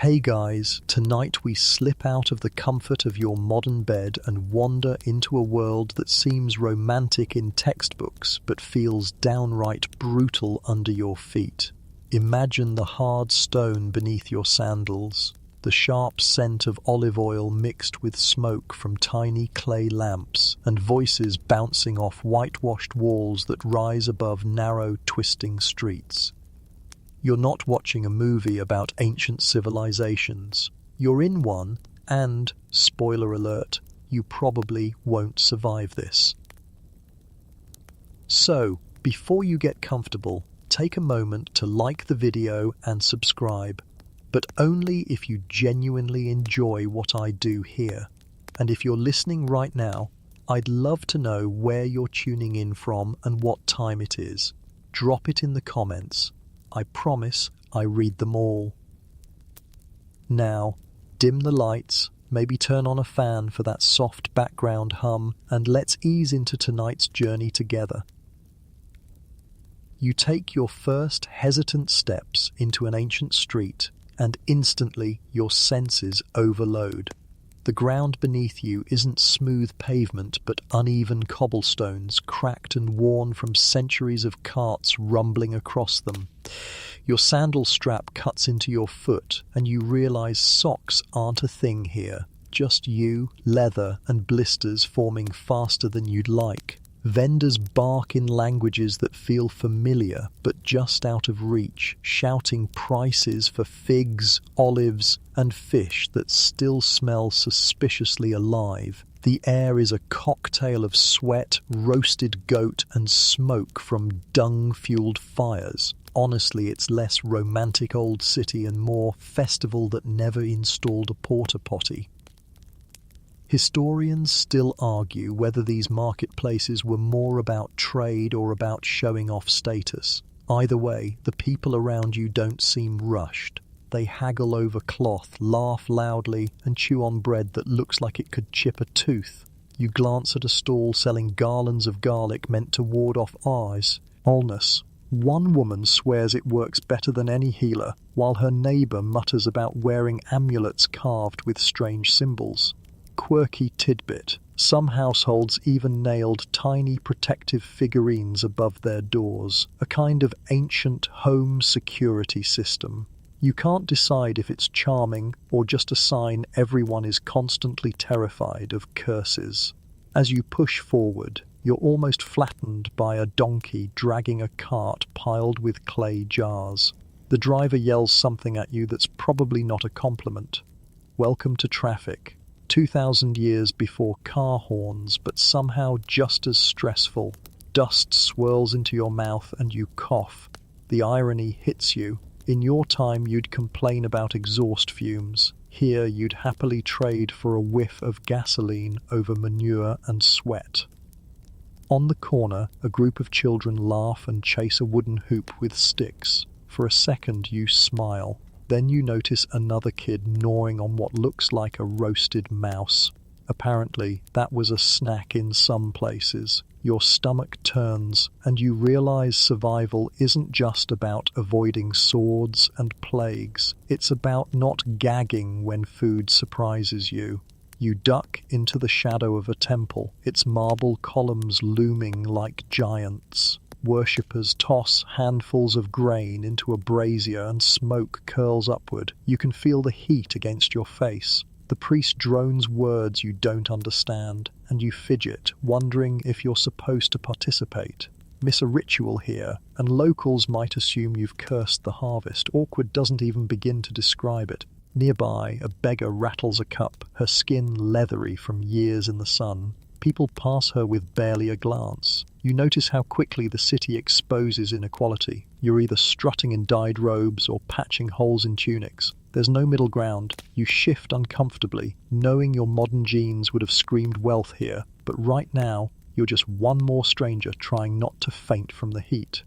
Hey guys, tonight we slip out of the comfort of your modern bed and wander into a world that seems romantic in textbooks but feels downright brutal under your feet. Imagine the hard stone beneath your sandals, the sharp scent of olive oil mixed with smoke from tiny clay lamps, and voices bouncing off whitewashed walls that rise above narrow, twisting streets. You're not watching a movie about ancient civilizations. You're in one, and, spoiler alert, you probably won't survive this. So, before you get comfortable, take a moment to like the video and subscribe, but only if you genuinely enjoy what I do here. And if you're listening right now, I'd love to know where you're tuning in from and what time it is. Drop it in the comments. I promise I read them all. Now, dim the lights, maybe turn on a fan for that soft background hum, and let's ease into tonight's journey together. You take your first hesitant steps into an ancient street, and instantly your senses overload. The ground beneath you isn't smooth pavement but uneven cobblestones, cracked and worn from centuries of carts rumbling across them. Your sandal strap cuts into your foot, and you realize socks aren't a thing here. Just you, leather, and blisters forming faster than you'd like. Vendors bark in languages that feel familiar but just out of reach, shouting prices for figs, olives, and fish that still smell suspiciously alive. The air is a cocktail of sweat, roasted goat, and smoke from dung-fueled fires. Honestly, it's less romantic old city and more festival that never installed a porta potty. Historians still argue whether these marketplaces were more about trade or about showing off status. Either way, the people around you don't seem rushed. They haggle over cloth, laugh loudly, and chew on bread that looks like it could chip a tooth. You glance at a stall selling garlands of garlic meant to ward off eyes. Illness. One woman swears it works better than any healer, while her neighbour mutters about wearing amulets carved with strange symbols. Quirky tidbit. Some households even nailed tiny protective figurines above their doors, a kind of ancient home security system. You can't decide if it's charming or just a sign everyone is constantly terrified of curses. As you push forward, you're almost flattened by a donkey dragging a cart piled with clay jars. The driver yells something at you that's probably not a compliment. Welcome to traffic. 2,000 years before car horns, but somehow just as stressful. Dust swirls into your mouth and you cough. The irony hits you. In your time, you'd complain about exhaust fumes. Here, you'd happily trade for a whiff of gasoline over manure and sweat. On the corner, a group of children laugh and chase a wooden hoop with sticks. For a second, you smile. Then you notice another kid gnawing on what looks like a roasted mouse. Apparently, that was a snack in some places. Your stomach turns, and you realize survival isn't just about avoiding swords and plagues. It's about not gagging when food surprises you. You duck into the shadow of a temple, its marble columns looming like giants. Worshippers toss handfuls of grain into a brazier and smoke curls upward. You can feel the heat against your face. The priest drones words you don't understand, and you fidget, wondering if you're supposed to participate. Miss a ritual here, and locals might assume you've cursed the harvest. Awkward doesn't even begin to describe it. Nearby, a beggar rattles a cup, her skin leathery from years in the sun. People pass her with barely a glance. You notice how quickly the city exposes inequality. You're either strutting in dyed robes or patching holes in tunics. There's no middle ground. You shift uncomfortably, knowing your modern genes would have screamed wealth here. But right now, you're just one more stranger trying not to faint from the heat.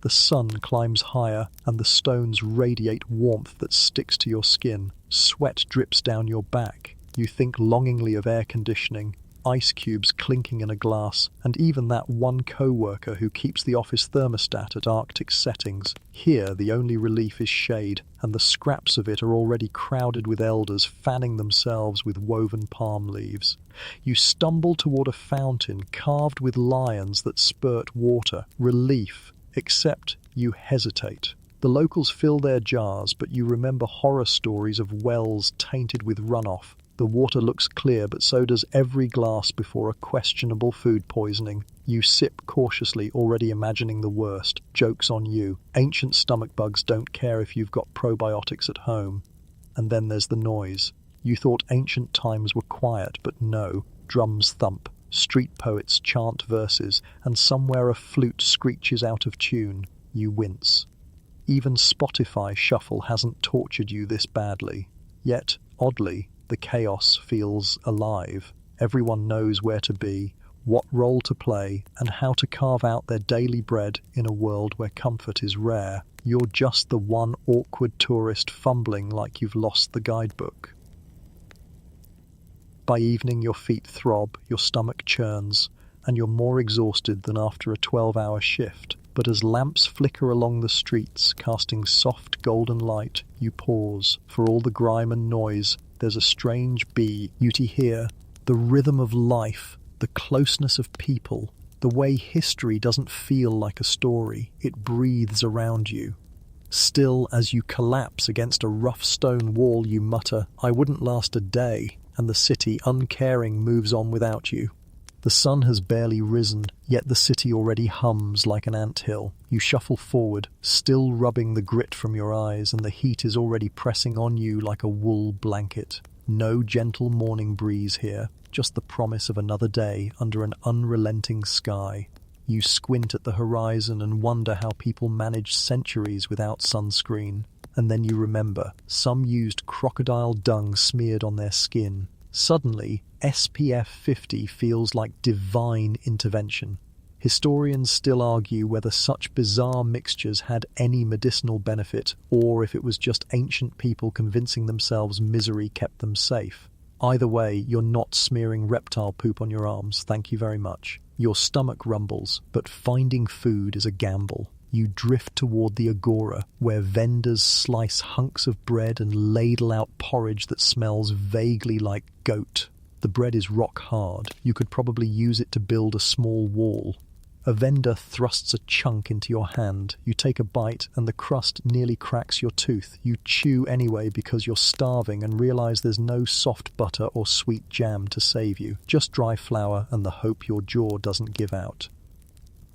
The sun climbs higher, and the stones radiate warmth that sticks to your skin. Sweat drips down your back. You think longingly of air conditioning. ice cubes clinking in a glass, and even that one co-worker who keeps the office thermostat at Arctic settings. Here, the only relief is shade, and the scraps of it are already crowded with elders fanning themselves with woven palm leaves. You stumble toward a fountain carved with lions that spurt water. Relief, except you hesitate. The locals fill their jars, but you remember horror stories of wells tainted with runoff. The water looks clear, but so does every glass before a questionable food poisoning. You sip cautiously, already imagining the worst. Joke's on you. Ancient stomach bugs don't care if you've got probiotics at home. And then there's the noise. You thought ancient times were quiet, but no. Drums thump, street poets chant verses, and somewhere a flute screeches out of tune. You wince. Even Spotify Shuffle hasn't tortured you this badly. Yet, oddly, the chaos feels alive. Everyone knows where to be, what role to play, and how to carve out their daily bread in a world where comfort is rare. You're just the one awkward tourist fumbling like you've lost the guidebook. By evening, your feet throb, your stomach churns, and you're more exhausted than after a 12-hour shift. But as lamps flicker along the streets, casting soft golden light, you pause. For all the grime and noise, there's a strange beauty here. The rhythm of life, the closeness of people, the way history doesn't feel like a story. It breathes around you. Still, as you collapse against a rough stone wall, you mutter, "I wouldn't last a day," and the city, uncaring, moves on without you. The sun has barely risen, yet the city already hums like an anthill. You shuffle forward, still rubbing the grit from your eyes, and the heat is already pressing on you like a wool blanket. No gentle morning breeze here, just the promise of another day under an unrelenting sky. You squint at the horizon and wonder how people manage centuries without sunscreen. And then you remember, some used crocodile dung smeared on their skin. Suddenly, SPF 50 feels like divine intervention. Historians still argue whether such bizarre mixtures had any medicinal benefit, or if it was just ancient people convincing themselves misery kept them safe. Either way, you're not smearing reptile poop on your arms, thank you very much. Your stomach rumbles, but finding food is a gamble. You drift toward the agora, where vendors slice hunks of bread and ladle out porridge that smells vaguely like goat. The bread is rock hard. You could probably use it to build a small wall. A vendor thrusts a chunk into your hand. You take a bite, and the crust nearly cracks your tooth. You chew anyway because you're starving and realize there's no soft butter or sweet jam to save you. Just dry flour and the hope your jaw doesn't give out.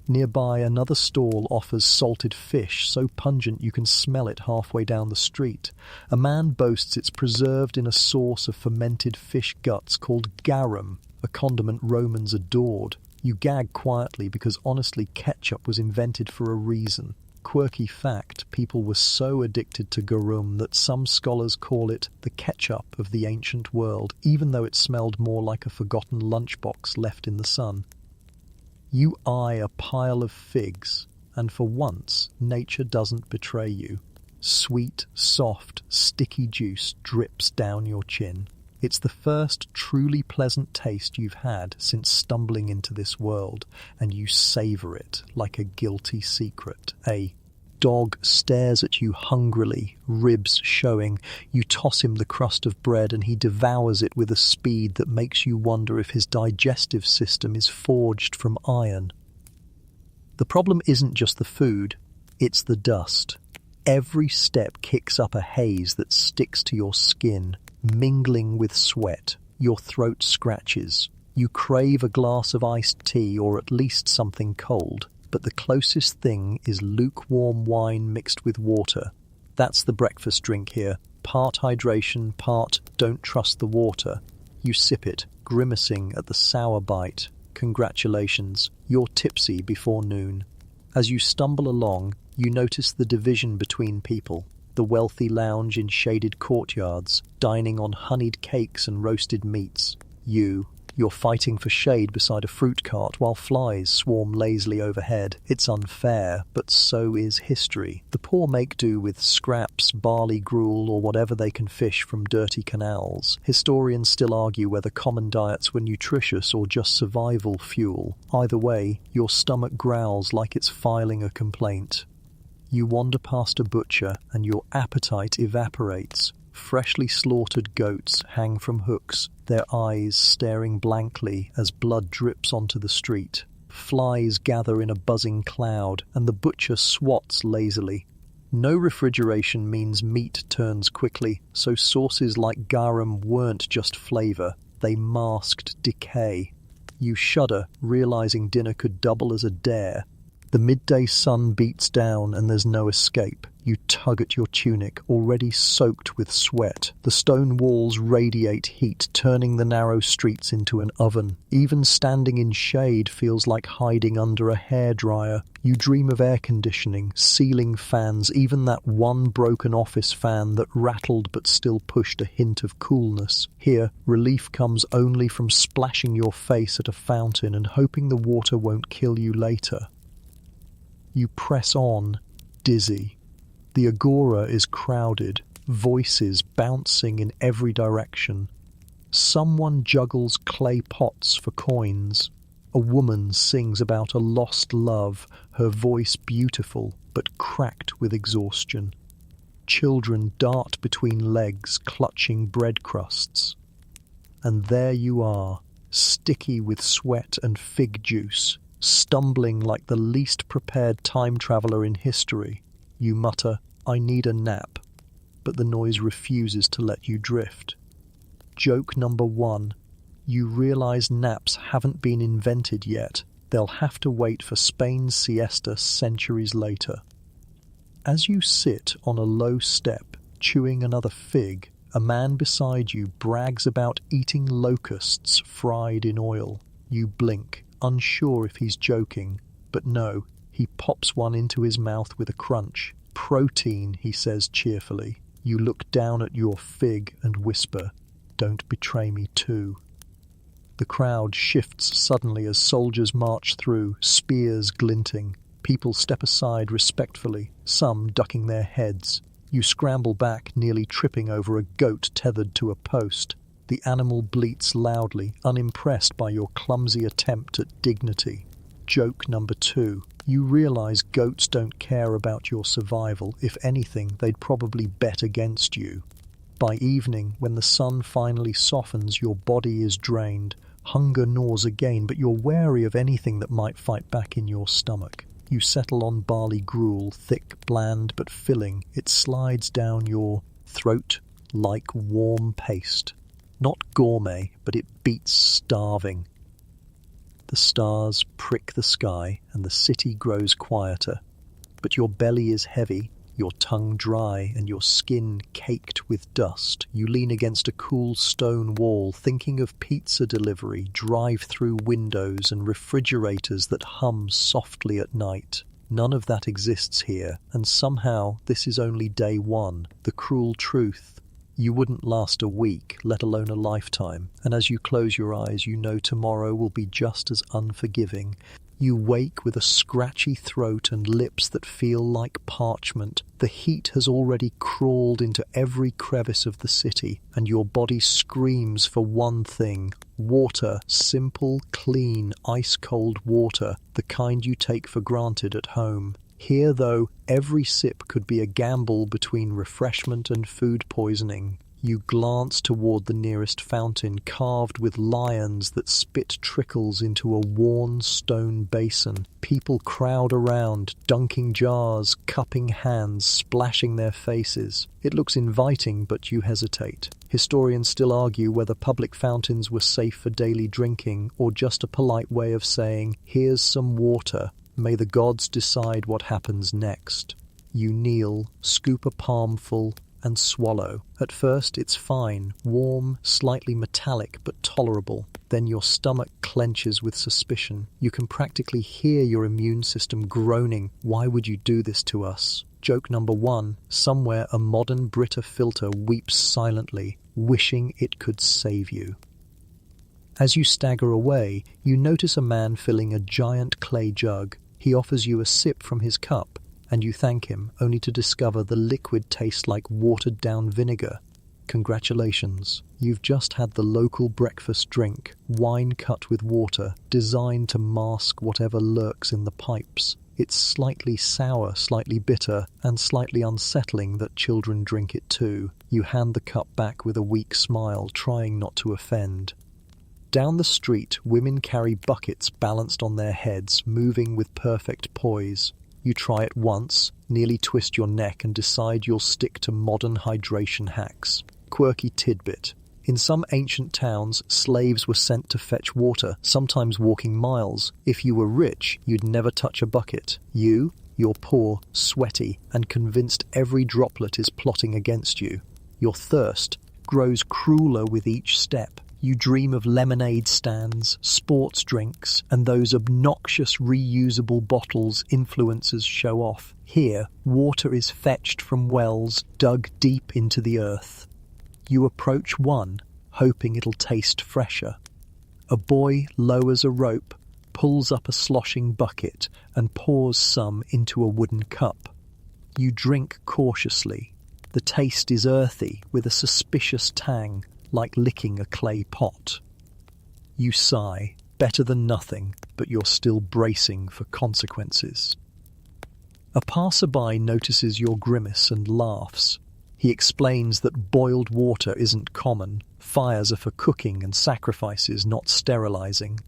Nearby, another stall offers salted fish, so pungent you can smell it halfway down the street. A man boasts it's preserved in a sauce of fermented fish guts called garum, a condiment Romans adored. You gag quietly because honestly ketchup was invented for a reason. Quirky fact, people were so addicted to garum that some scholars call it the ketchup of the ancient world, even though it smelled more like a forgotten lunchbox left in the sun. You eye a pile of figs, and for once, nature doesn't betray you. Sweet, soft, sticky juice drips down your chin. It's the first truly pleasant taste you've had since stumbling into this world, and you savor it like a guilty secret. A dog stares at you hungrily, ribs showing. You toss him the crust of bread and he devours it with a speed that makes you wonder if his digestive system is forged from iron. The problem isn't just the food, it's the dust. Every step kicks up a haze that sticks to your skin, mingling with sweat. Your throat scratches. You crave a glass of iced tea or at least something cold. But the closest thing is lukewarm wine mixed with water. That's the breakfast drink here. Part hydration, part don't trust the water. You sip it, grimacing at the sour bite. Congratulations, you're tipsy before noon. As you stumble along, you notice the division between people. The wealthy lounge in shaded courtyards, dining on honeyed cakes and roasted meats. You, You're fighting for shade beside a fruit cart while flies swarm lazily overhead. It's unfair, but so is history. The poor make do with scraps, barley gruel, or whatever they can fish from dirty canals. Historians still argue whether common diets were nutritious or just survival fuel. Either way, your stomach growls like it's filing a complaint. You wander past a butcher and your appetite evaporates. Freshly slaughtered goats hang from hooks, their eyes staring blankly as blood drips onto the street. Flies gather in a buzzing cloud, and the butcher swats lazily. No refrigeration means meat turns quickly, so sauces like garum weren't just flavour, they masked decay. You shudder, realising dinner could double as a dare. The midday sun beats down and there's no escape. You tug at your tunic, already soaked with sweat. The stone walls radiate heat, turning the narrow streets into an oven. Even standing in shade feels like hiding under a hairdryer. You dream of air conditioning, ceiling fans, even that one broken office fan that rattled but still pushed a hint of coolness. Here, relief comes only from splashing your face at a fountain and hoping the water won't kill you later. You press on, dizzy. The agora is crowded, voices bouncing in every direction. Someone juggles clay pots for coins. A woman sings about a lost love, her voice beautiful but cracked with exhaustion. Children dart between legs, clutching bread crusts. And there you are, sticky with sweat and fig juice, stumbling like the least prepared time traveller in history. You mutter, "I need a nap," but the noise refuses to let you drift. Joke number 1. You realise naps haven't been invented yet. They'll have to wait for Spain's siesta centuries later. As you sit on a low step, chewing another fig, a man beside you brags about eating locusts fried in oil. You blink, unsure if he's joking, but no, he pops one into his mouth with a crunch. "Protein," he says cheerfully. You look down at your fig and whisper, "Don't betray me too." The crowd shifts suddenly as soldiers march through, spears glinting. People step aside respectfully, some ducking their heads. You scramble back, nearly tripping over a goat tethered to a post. The animal bleats loudly, unimpressed by your clumsy attempt at dignity. Joke number 2. You realise goats don't care about your survival. If anything, they'd probably bet against you. By evening, when the sun finally softens, your body is drained. Hunger gnaws again, but you're wary of anything that might fight back in your stomach. You settle on barley gruel, thick, bland, but filling. It slides down your throat like warm paste. Not gourmet, but it beats starving. The stars prick the sky and the city grows quieter. But your belly is heavy, your tongue dry, and your skin caked with dust. You lean against a cool stone wall, thinking of pizza delivery, drive-through windows, and refrigerators that hum softly at night. None of that exists here, and somehow this is only day 1. The cruel truth. You wouldn't last a week, let alone a lifetime, and as you close your eyes, you know tomorrow will be just as unforgiving. You wake with a scratchy throat and lips that feel like parchment. The heat has already crawled into every crevice of the city, and your body screams for one thing: water, simple, clean, ice-cold water, the kind you take for granted at home. Here, though, every sip could be a gamble between refreshment and food poisoning. You glance toward the nearest fountain, carved with lions that spit trickles into a worn stone basin. People crowd around, dunking jars, cupping hands, splashing their faces. It looks inviting, but you hesitate. Historians still argue whether public fountains were safe for daily drinking or just a polite way of saying, "Here's some water. May the gods decide what happens next." You kneel, scoop a palmful, and swallow. At first it's fine, warm, slightly metallic, but tolerable. Then your stomach clenches with suspicion. You can practically hear your immune system groaning. Why would you do this to us? Joke number 1. Somewhere a modern Brita filter weeps silently, wishing it could save you. As you stagger away, you notice a man filling a giant clay jug. He offers you a sip from his cup, and you thank him, only to discover the liquid tastes like watered-down vinegar. Congratulations, you've just had the local breakfast drink, wine cut with water, designed to mask whatever lurks in the pipes. It's slightly sour, slightly bitter, and slightly unsettling that children drink it too. You hand the cup back with a weak smile, trying not to offend. Down the street, women carry buckets balanced on their heads, moving with perfect poise. You try it once, nearly twist your neck and decide you'll stick to modern hydration hacks. Quirky tidbit. In some ancient towns, slaves were sent to fetch water, sometimes walking miles. If you were rich, you'd never touch a bucket. You're poor, sweaty, and convinced every droplet is plotting against you. Your thirst grows crueler with each step. You dream of lemonade stands, sports drinks, and those obnoxious reusable bottles influencers show off. Here, water is fetched from wells dug deep into the earth. You approach one, hoping it'll taste fresher. A boy lowers a rope, pulls up a sloshing bucket, and pours some into a wooden cup. You drink cautiously. The taste is earthy, with a suspicious tang, like licking a clay pot. You sigh, better than nothing, but you're still bracing for consequences. A passerby notices your grimace and laughs. He explains that boiled water isn't common. Fires are for cooking and sacrifices, not sterilizing.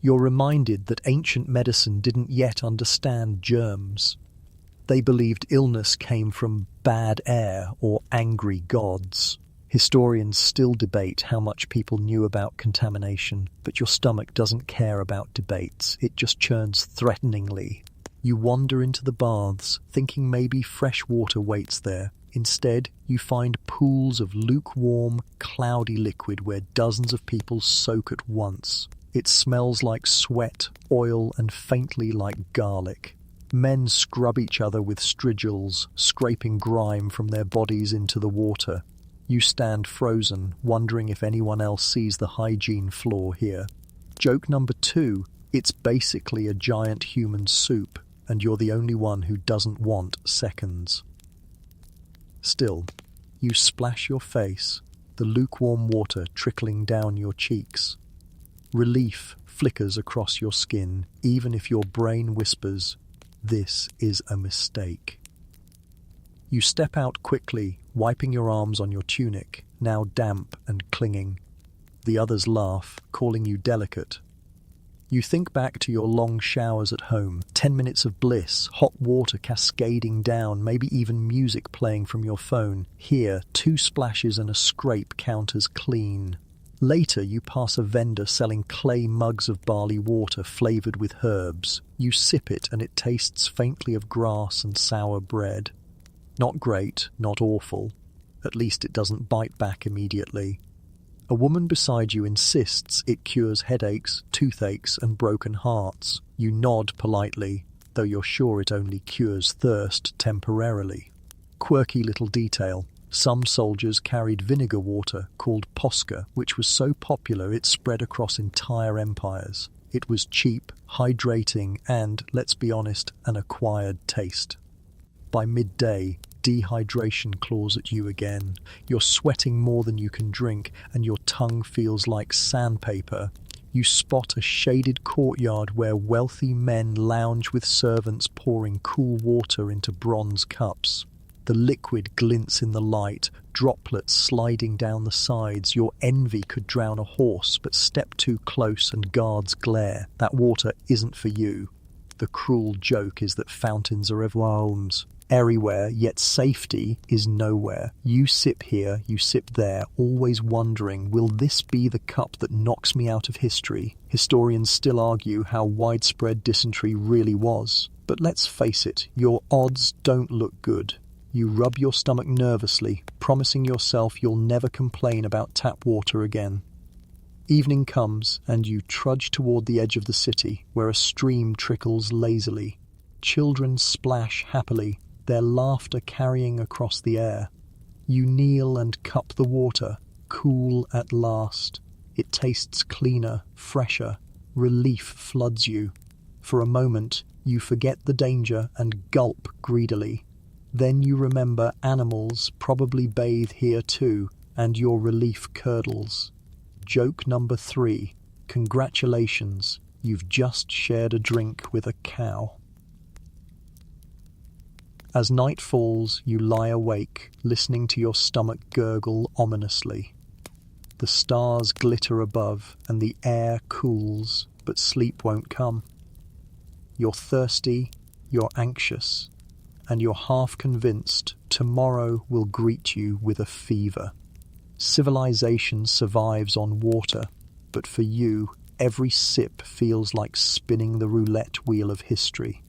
You're reminded that ancient medicine didn't yet understand germs. They believed illness came from bad air or angry gods. Historians still debate how much people knew about contamination, but your stomach doesn't care about debates. It just churns threateningly. You wander into the baths, thinking maybe fresh water waits there. Instead, you find pools of lukewarm, cloudy liquid where dozens of people soak at once. It smells like sweat, oil, and faintly like garlic. Men scrub each other with strigils, scraping grime from their bodies into the water. You stand frozen, wondering if anyone else sees the hygiene flaw here. Joke number 2, it's basically a giant human soup, and you're the only one who doesn't want seconds. Still, you splash your face, the lukewarm water trickling down your cheeks. Relief flickers across your skin, even if your brain whispers, "This is a mistake." You step out quickly, wiping your arms on your tunic, now damp and clinging. The others laugh, calling you delicate. You think back to your long showers at home, 10 minutes of bliss, hot water cascading down, maybe even music playing from your phone. Here, 2 splashes and a scrape count as clean. Later, you pass a vendor selling clay mugs of barley water flavored with herbs. You sip it and it tastes faintly of grass and sour bread. Not great, not awful. At least it doesn't bite back immediately. A woman beside you insists it cures headaches, toothaches, and broken hearts. You nod politely, though you're sure it only cures thirst temporarily. Quirky little detail. Some soldiers carried vinegar water called posca, which was so popular it spread across entire empires. It was cheap, hydrating, and, let's be honest, an acquired taste. By midday, dehydration claws at you again. You're sweating more than you can drink, and your tongue feels like sandpaper. You spot a shaded courtyard where wealthy men lounge with servants pouring cool water into bronze cups. The liquid glints in the light, droplets sliding down the sides. Your envy could drown a horse, but step too close and guards glare. That water isn't for you. The cruel joke is that fountains are everywhere, yet safety is nowhere. You sip here, you sip there, always wondering, will this be the cup that knocks me out of history? Historians still argue how widespread dysentery really was. But let's face it, your odds don't look good. You rub your stomach nervously, promising yourself you'll never complain about tap water again. Evening comes, and you trudge toward the edge of the city, where a stream trickles lazily. Children splash happily, their laughter carrying across the air. You kneel and cup the water, cool at last. It tastes cleaner, fresher. Relief floods you. For a moment, you forget the danger and gulp greedily. Then you remember animals probably bathe here too, and your relief curdles. Joke number 3. Congratulations, you've just shared a drink with a cow. As night falls, you lie awake, listening to your stomach gurgle ominously. The stars glitter above, and the air cools, but sleep won't come. You're thirsty, you're anxious, and you're half convinced tomorrow will greet you with a fever. Civilization survives on water, but for you, every sip feels like spinning the roulette wheel of history.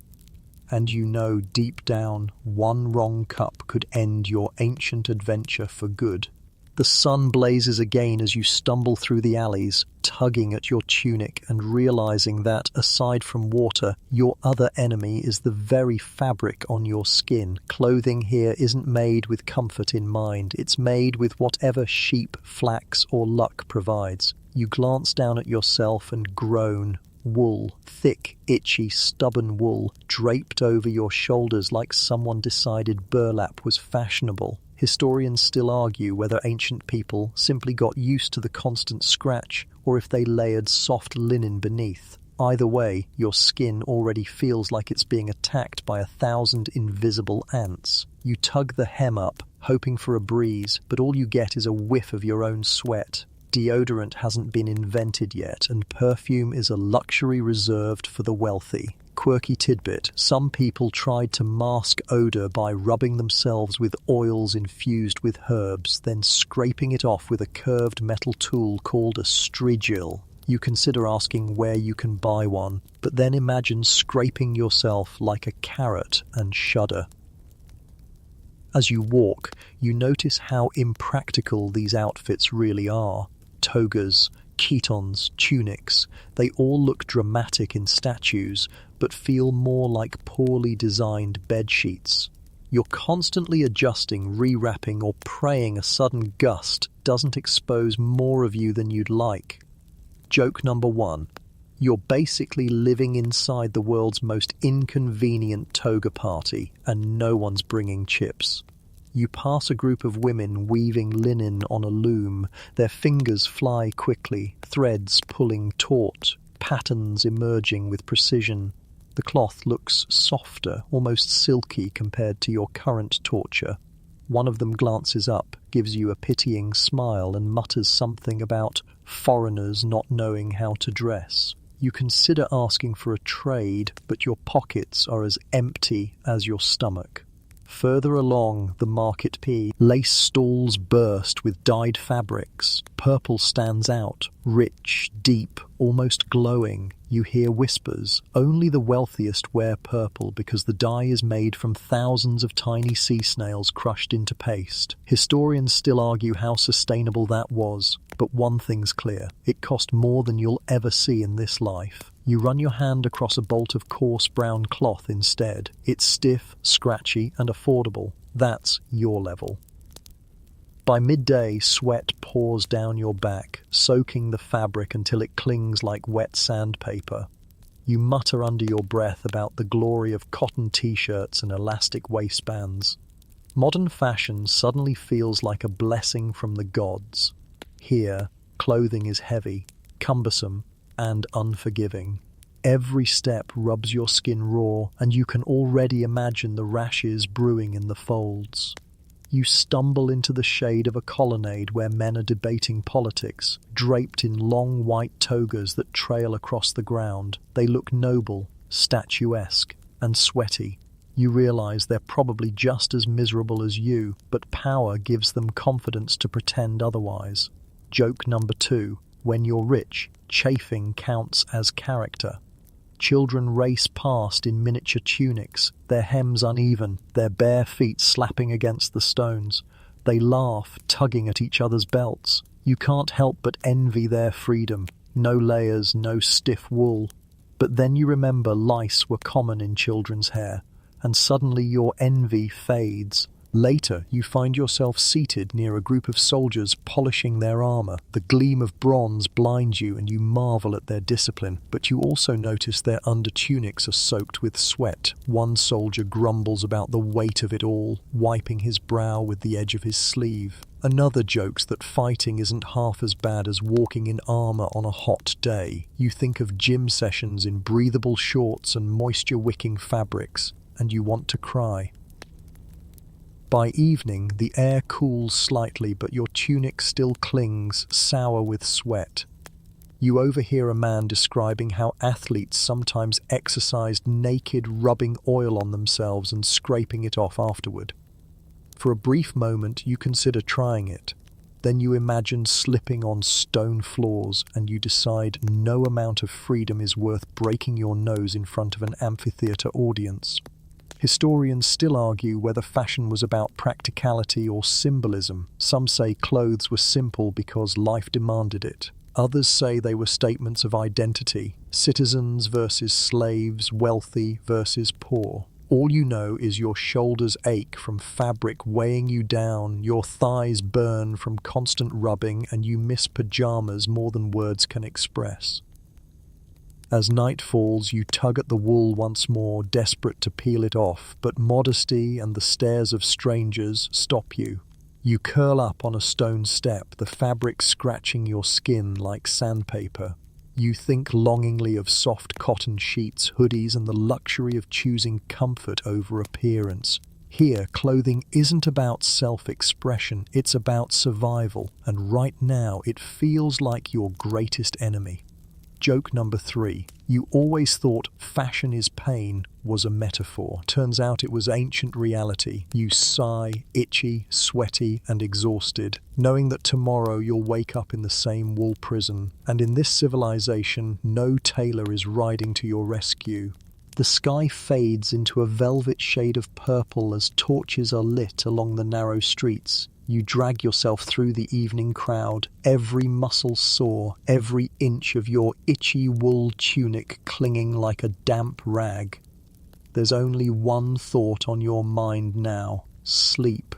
And you know deep down, one wrong cup could end your ancient adventure for good. The sun blazes again as you stumble through the alleys, tugging at your tunic and realizing that, aside from water, your other enemy is the very fabric on your skin. Clothing here isn't made with comfort in mind. It's made with whatever sheep, flax, or luck provides. You glance down at yourself and groan. Wool, thick, itchy, stubborn wool, draped over your shoulders like someone decided burlap was fashionable. Historians still argue whether ancient people simply got used to the constant scratch or if they layered soft linen beneath. Either way, your skin already feels like it's being attacked by 1,000 invisible ants. You tug the hem up, hoping for a breeze, but all you get is a whiff of your own sweat. Deodorant hasn't been invented yet, and perfume is a luxury reserved for the wealthy. Quirky tidbit: some people tried to mask odor by rubbing themselves with oils infused with herbs, then scraping it off with a curved metal tool called a strigil. You consider asking where you can buy one, but then imagine scraping yourself like a carrot and shudder. As you walk, you notice how impractical these outfits really are. Togas, chitons, tunics, they all look dramatic in statues, but feel more like poorly designed bedsheets. You're constantly adjusting, rewrapping, or praying a sudden gust doesn't expose more of you than you'd like. Joke number 1. You're basically living inside the world's most inconvenient toga party, and no one's bringing chips. You pass a group of women weaving linen on a loom. Their fingers fly quickly, threads pulling taut, patterns emerging with precision. The cloth looks softer, almost silky compared to your current torture. One of them glances up, gives you a pitying smile, and mutters something about foreigners not knowing how to dress. You consider asking for a trade, but your pockets are as empty as your stomach. Further along the market P, lace stalls burst with dyed fabrics. Purple stands out, rich, deep, almost glowing. You hear whispers. Only the wealthiest wear purple because the dye is made from thousands of tiny sea snails crushed into paste. Historians still argue how sustainable that was, but one thing's clear: it cost more than you'll ever see in this life. You run your hand across a bolt of coarse brown cloth instead. It's stiff, scratchy, and affordable. That's your level. By midday, sweat pours down your back, soaking the fabric until it clings like wet sandpaper. You mutter under your breath about the glory of cotton t-shirts and elastic waistbands. Modern fashion suddenly feels like a blessing from the gods. Here, clothing is heavy, cumbersome, and unforgiving. Every step rubs your skin raw, and you can already imagine the rashes brewing in the folds. You stumble into the shade of a colonnade where men are debating politics, draped in long white togas that trail across the ground. They look noble, statuesque, and sweaty. You realize they're probably just as miserable as you, but power gives them confidence to pretend otherwise. Joke number 2. When you're rich, chafing counts as character. Children race past in miniature tunics, their hems uneven, their bare feet slapping against the stones. They laugh, tugging at each other's belts. You can't help but envy their freedom. No layers, no stiff wool. But then you remember lice were common in children's hair, and suddenly your envy fades. Later, you find yourself seated near a group of soldiers polishing their armor. The gleam of bronze blinds you and you marvel at their discipline, but you also notice their undertunics are soaked with sweat. One soldier grumbles about the weight of it all, wiping his brow with the edge of his sleeve. Another jokes that fighting isn't half as bad as walking in armor on a hot day. You think of gym sessions in breathable shorts and moisture-wicking fabrics, and you want to cry. By evening, the air cools slightly, but your tunic still clings, sour with sweat. You overhear a man describing how athletes sometimes exercised naked, rubbing oil on themselves and scraping it off afterward. For a brief moment, you consider trying it. Then you imagine slipping on stone floors, and you decide no amount of freedom is worth breaking your nose in front of an amphitheater audience. Historians still argue whether fashion was about practicality or symbolism. Some say clothes were simple because life demanded it. Others say they were statements of identity, citizens versus slaves, wealthy versus poor. All you know is your shoulders ache from fabric weighing you down, your thighs burn from constant rubbing, and you miss pajamas more than words can express. As night falls, you tug at the wool once more, desperate to peel it off, but modesty and the stares of strangers stop you. You curl up on a stone step, the fabric scratching your skin like sandpaper. You think longingly of soft cotton sheets, hoodies, and the luxury of choosing comfort over appearance. Here, clothing isn't about self-expression, it's about survival, and right now it feels like your greatest enemy. Joke number 3. You always thought fashion is pain was a metaphor. Turns out it was ancient reality. You sigh, itchy, sweaty, and exhausted, knowing that tomorrow you'll wake up in the same wool prison. And in this civilization, no tailor is riding to your rescue. The sky fades into a velvet shade of purple as torches are lit along the narrow streets. You drag yourself through the evening crowd, every muscle sore, every inch of your itchy wool tunic clinging like a damp rag. There's only one thought on your mind now: sleep.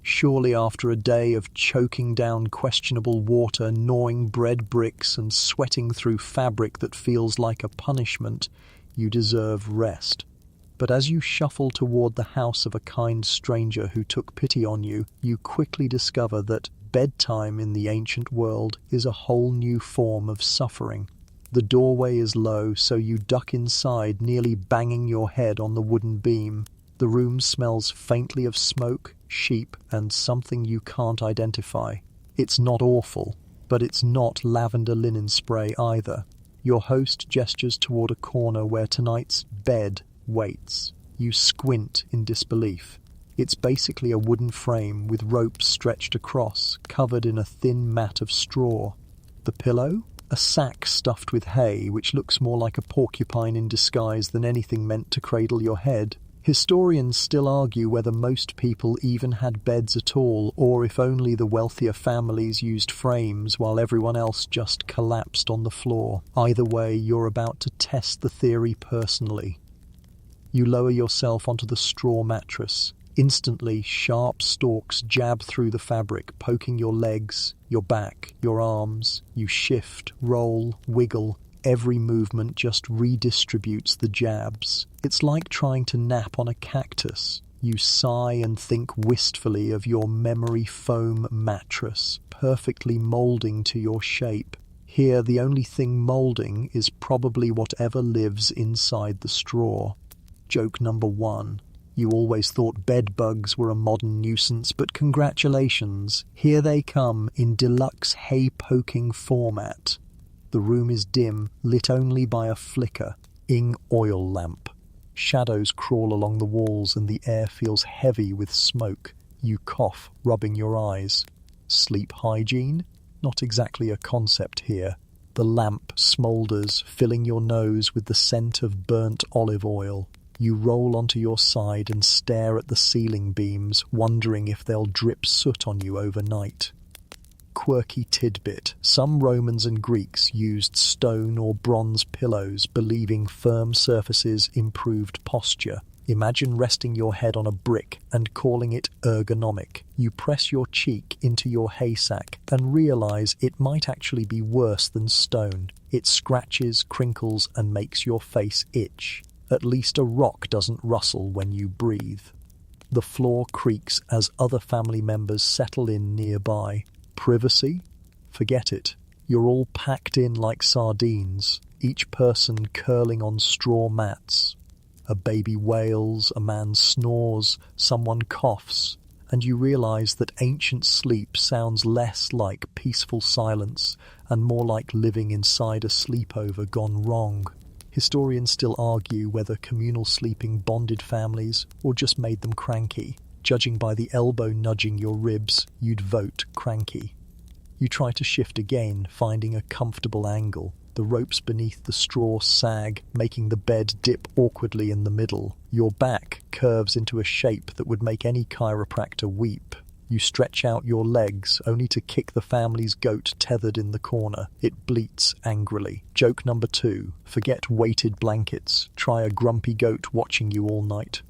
Surely after a day of choking down questionable water, gnawing bread bricks, and sweating through fabric that feels like a punishment, you deserve rest. But as you shuffle toward the house of a kind stranger who took pity on you, you quickly discover that bedtime in the ancient world is a whole new form of suffering. The doorway is low, so you duck inside, nearly banging your head on the wooden beam. The room smells faintly of smoke, sheep, and something you can't identify. It's not awful, but it's not lavender linen spray either. Your host gestures toward a corner where tonight's bed waits. You squint in disbelief. It's basically a wooden frame with ropes stretched across, covered in a thin mat of straw. The pillow? A sack stuffed with hay, which looks more like a porcupine in disguise than anything meant to cradle your head. Historians still argue whether most people even had beds at all, or if only the wealthier families used frames while everyone else just collapsed on the floor. Either way, you're about to test the theory personally. You lower yourself onto the straw mattress. Instantly, sharp stalks jab through the fabric, poking your legs, your back, your arms. You shift, roll, wiggle. Every movement just redistributes the jabs. It's like trying to nap on a cactus. You sigh and think wistfully of your memory foam mattress, perfectly molding to your shape. Here, the only thing molding is probably whatever lives inside the straw. Joke number 1. You always thought bed bugs were a modern nuisance, but congratulations, here they come in deluxe hay-poking format. The room is dim, lit only by a flickering oil lamp. Shadows crawl along the walls and the air feels heavy with smoke. You cough, rubbing your eyes. Sleep hygiene? Not exactly a concept here. The lamp smoulders, filling your nose with the scent of burnt olive oil. You roll onto your side and stare at the ceiling beams, wondering if they'll drip soot on you overnight. Quirky tidbit: some Romans and Greeks used stone or bronze pillows, believing firm surfaces improved posture. Imagine resting your head on a brick and calling it ergonomic. You press your cheek into your haysack and realize it might actually be worse than stone. It scratches, crinkles, and makes your face itch. At least a rock doesn't rustle when you breathe. The floor creaks as other family members settle in nearby. Privacy? Forget it. You're all packed in like sardines, each person curling on straw mats. A baby wails, a man snores, someone coughs, and you realize that ancient sleep sounds less like peaceful silence and more like living inside a sleepover gone wrong. Historians still argue whether communal sleeping bonded families or just made them cranky. Judging by the elbow nudging your ribs, you'd vote cranky. You try to shift again, finding a comfortable angle. The ropes beneath the straw sag, making the bed dip awkwardly in the middle. Your back curves into a shape that would make any chiropractor weep. You stretch out your legs, only to kick the family's goat tethered in the corner. It bleats angrily. Joke number 2. Forget weighted blankets. Try a grumpy goat watching you all night.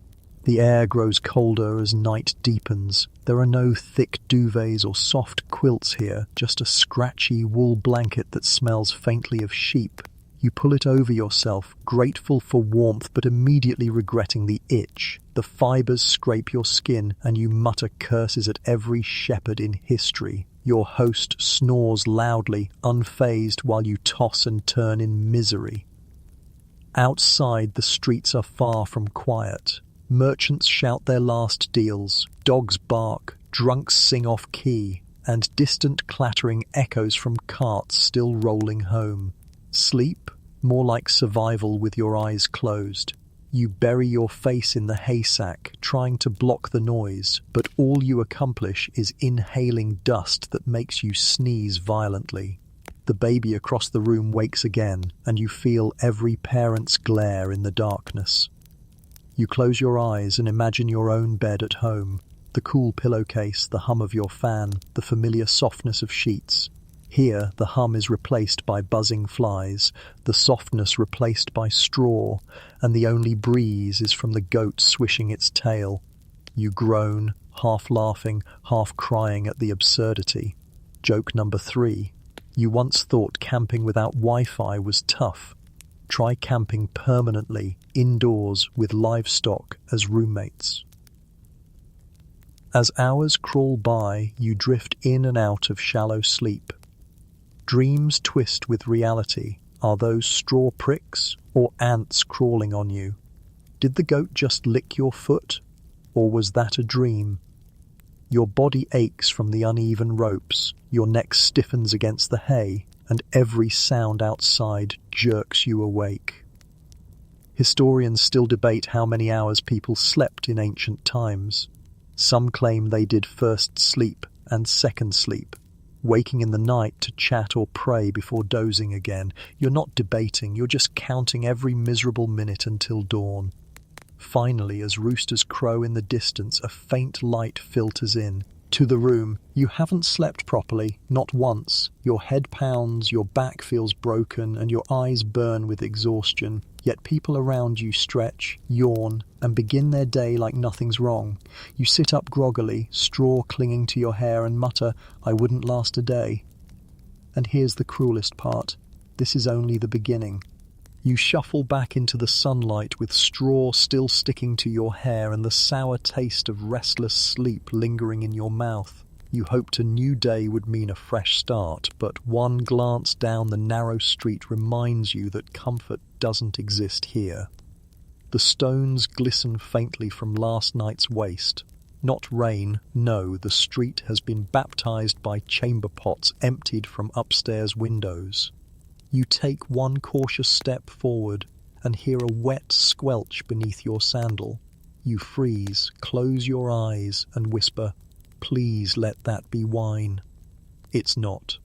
The air grows colder as night deepens. There are no thick duvets or soft quilts here, just a scratchy wool blanket that smells faintly of sheep. You pull it over yourself, grateful for warmth but immediately regretting the itch. The fibers scrape your skin and you mutter curses at every shepherd in history. Your host snores loudly, unfazed, while you toss and turn in misery. Outside, the streets are far from quiet. Merchants shout their last deals, dogs bark, drunks sing off-key, and distant clattering echoes from carts still rolling home. Sleep? More like survival with your eyes closed. You bury your face in the haysack, trying to block the noise, but all you accomplish is inhaling dust that makes you sneeze violently. The baby across the room wakes again, and you feel every parent's glare in the darkness. You close your eyes and imagine your own bed at home, the cool pillowcase, the hum of your fan, the familiar softness of sheets. Here, the hum is replaced by buzzing flies, the softness replaced by straw, and the only breeze is from the goat swishing its tail. You groan, half laughing, half crying at the absurdity. Joke number 3. You once thought camping without Wi-Fi was tough. Try camping permanently, indoors, with livestock as roommates. As hours crawl by, you drift in and out of shallow sleep. Dreams twist with reality. Are those straw pricks or ants crawling on you? Did the goat just lick your foot, or was that a dream? Your body aches from the uneven ropes, your neck stiffens against the hay, and every sound outside jerks you awake. Historians still debate how many hours people slept in ancient times. Some claim they did first sleep and second sleep, waking in the night to chat or pray before dozing again. You're not debating, you're just counting every miserable minute until dawn. Finally, as roosters crow in the distance, a faint light filters in. To the room. You haven't slept properly, not once. Your head pounds, your back feels broken, and your eyes burn with exhaustion. Yet people around you stretch, yawn, and begin their day like nothing's wrong. You sit up groggily, straw clinging to your hair, and mutter, "I wouldn't last a day." And here's the cruelest part. This is only the beginning. You shuffle back into the sunlight with straw still sticking to your hair and the sour taste of restless sleep lingering in your mouth. You hoped a new day would mean a fresh start, but one glance down the narrow street reminds you that comfort doesn't exist here. The stones glisten faintly from last night's waste. Not rain, no, the street has been baptized by chamber pots emptied from upstairs windows. You take one cautious step forward and hear a wet squelch beneath your sandal. You freeze, close your eyes, and whisper, "Please let that be wine." It's not.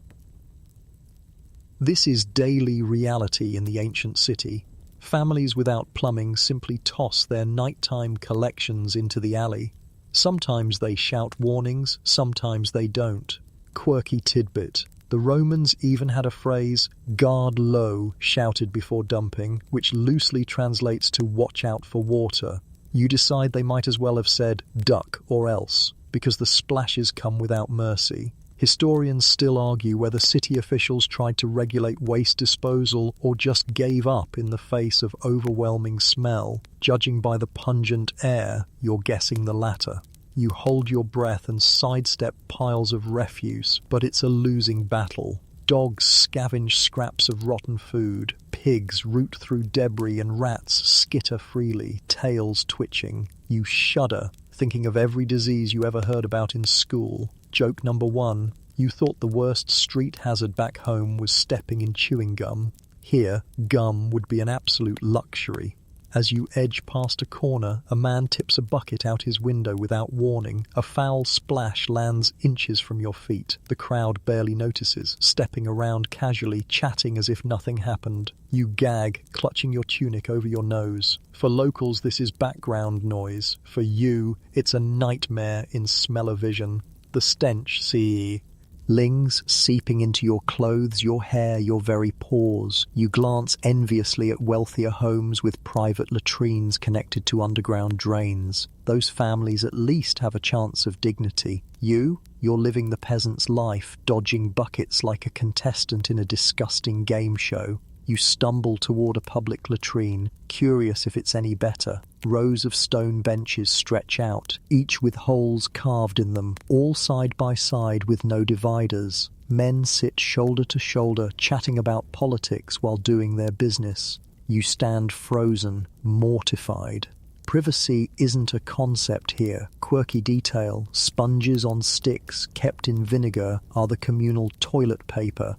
This is daily reality in the ancient city. Families without plumbing simply toss their nighttime collections into the alley. Sometimes they shout warnings, sometimes they don't. Quirky tidbit. The Romans even had a phrase, "guard low," shouted before dumping, which loosely translates to "watch out for water." You decide they might as well have said duck or else, because the splashes come without mercy. Historians still argue whether city officials tried to regulate waste disposal or just gave up in the face of overwhelming smell. Judging by the pungent air, you're guessing the latter. You hold your breath and sidestep piles of refuse, but it's a losing battle. Dogs scavenge scraps of rotten food, pigs root through debris, and rats skitter freely, tails twitching. You shudder, thinking of every disease you ever heard about in school. Joke number 1. You thought the worst street hazard back home was stepping in chewing gum. Here, gum would be an absolute luxury. As you edge past a corner, a man tips a bucket out his window without warning. A foul splash lands inches from your feet. The crowd barely notices, stepping around casually, chatting as if nothing happened. You gag, clutching your tunic over your nose. For locals, this is background noise. For you, it's a nightmare in smell-o-vision. The stench, see, lings seeping into your clothes, your hair, your very pores. You glance enviously at wealthier homes with private latrines connected to underground drains. Those families at least have a chance of dignity. You're living the peasant's life, dodging buckets like a contestant in a disgusting game show. You stumble toward a public latrine, curious if it's any better. Rows of stone benches stretch out, each with holes carved in them, all side by side with no dividers. Men sit shoulder to shoulder, chatting about politics while doing their business. You stand frozen, mortified. Privacy isn't a concept here. Quirky detail, sponges on sticks kept in vinegar are the communal toilet paper.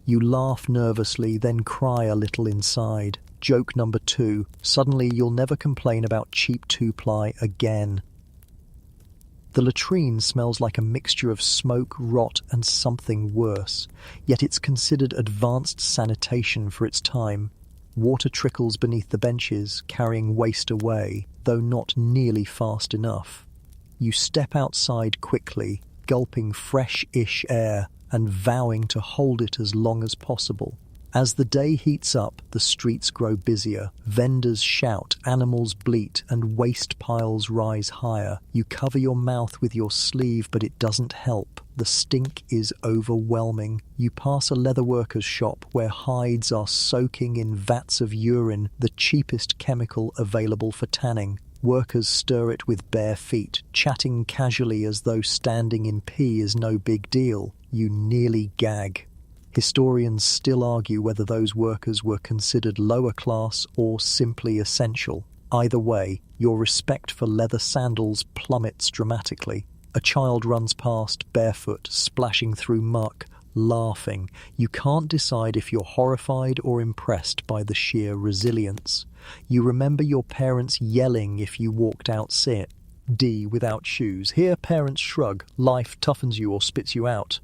You laugh nervously, then cry a little inside. Joke number 2. Suddenly you'll never complain about cheap 2-ply again. The latrine smells like a mixture of smoke, rot, and something worse, yet it's considered advanced sanitation for its time. Water trickles beneath the benches, carrying waste away, though not nearly fast enough. You step outside quickly, gulping fresh-ish air, and vowing to hold it as long as possible. As the day heats up, the streets grow busier. Vendors shout, animals bleat, and waste piles rise higher. You cover your mouth with your sleeve, but it doesn't help. The stink is overwhelming. You pass a leatherworker's shop where hides are soaking in vats of urine, the cheapest chemical available for tanning. Workers stir it with bare feet, chatting casually as though standing in pee is no big deal. You nearly gag. Historians still argue whether those workers were considered lower class or simply essential. Either way, your respect for leather sandals plummets dramatically. A child runs past, barefoot, splashing through muck, laughing. You can't decide if you're horrified or impressed by the sheer resilience. You remember your parents yelling if you walked out sick. D without shoes. Here parents shrug. Life toughens you or spits you out.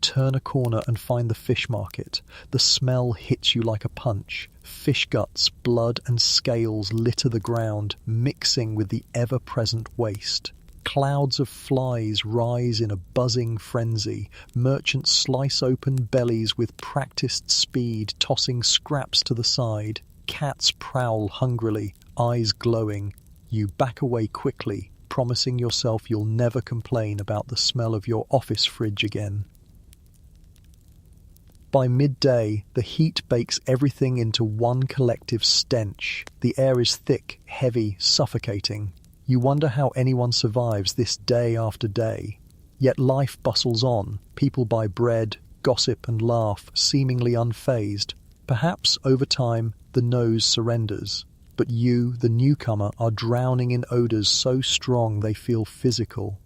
Turn a corner and find the fish market. The smell hits you like a punch. Fish guts, blood and scales litter the ground, mixing with the ever-present waste. Clouds of flies rise in a buzzing frenzy. Merchants slice open bellies with practiced speed, tossing scraps to the side. Cats prowl hungrily, eyes glowing. You back away quickly, promising yourself you'll never complain about the smell of your office fridge again. By midday, the heat bakes everything into one collective stench. The air is thick, heavy, suffocating. You wonder how anyone survives this day after day. Yet life bustles on. People buy bread, gossip and laugh, seemingly unfazed. Perhaps, over time, the nose surrenders. But you, the newcomer, are drowning in odours so strong they feel physical.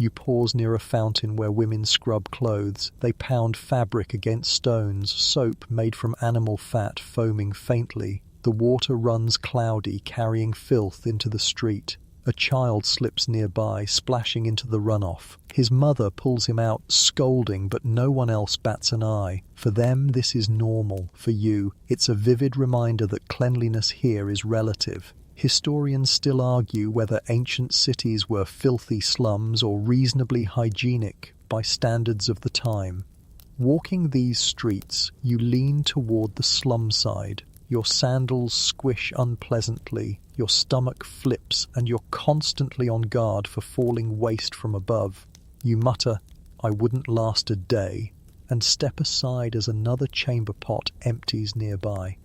You pause near a fountain where women scrub clothes. They pound fabric against stones, soap made from animal fat foaming faintly. The water runs cloudy, carrying filth into the street. A child slips nearby, splashing into the runoff. His mother pulls him out, scolding, but no one else bats an eye. For them, this is normal. For you, it's a vivid reminder that cleanliness here is relative. Historians still argue whether ancient cities were filthy slums or reasonably hygienic by standards of the time. Walking these streets, you lean toward the slum side. Your sandals squish unpleasantly, your stomach flips, and you're constantly on guard for falling waste from above. You mutter, "I wouldn't last a day," and step aside as another chamber pot empties nearby.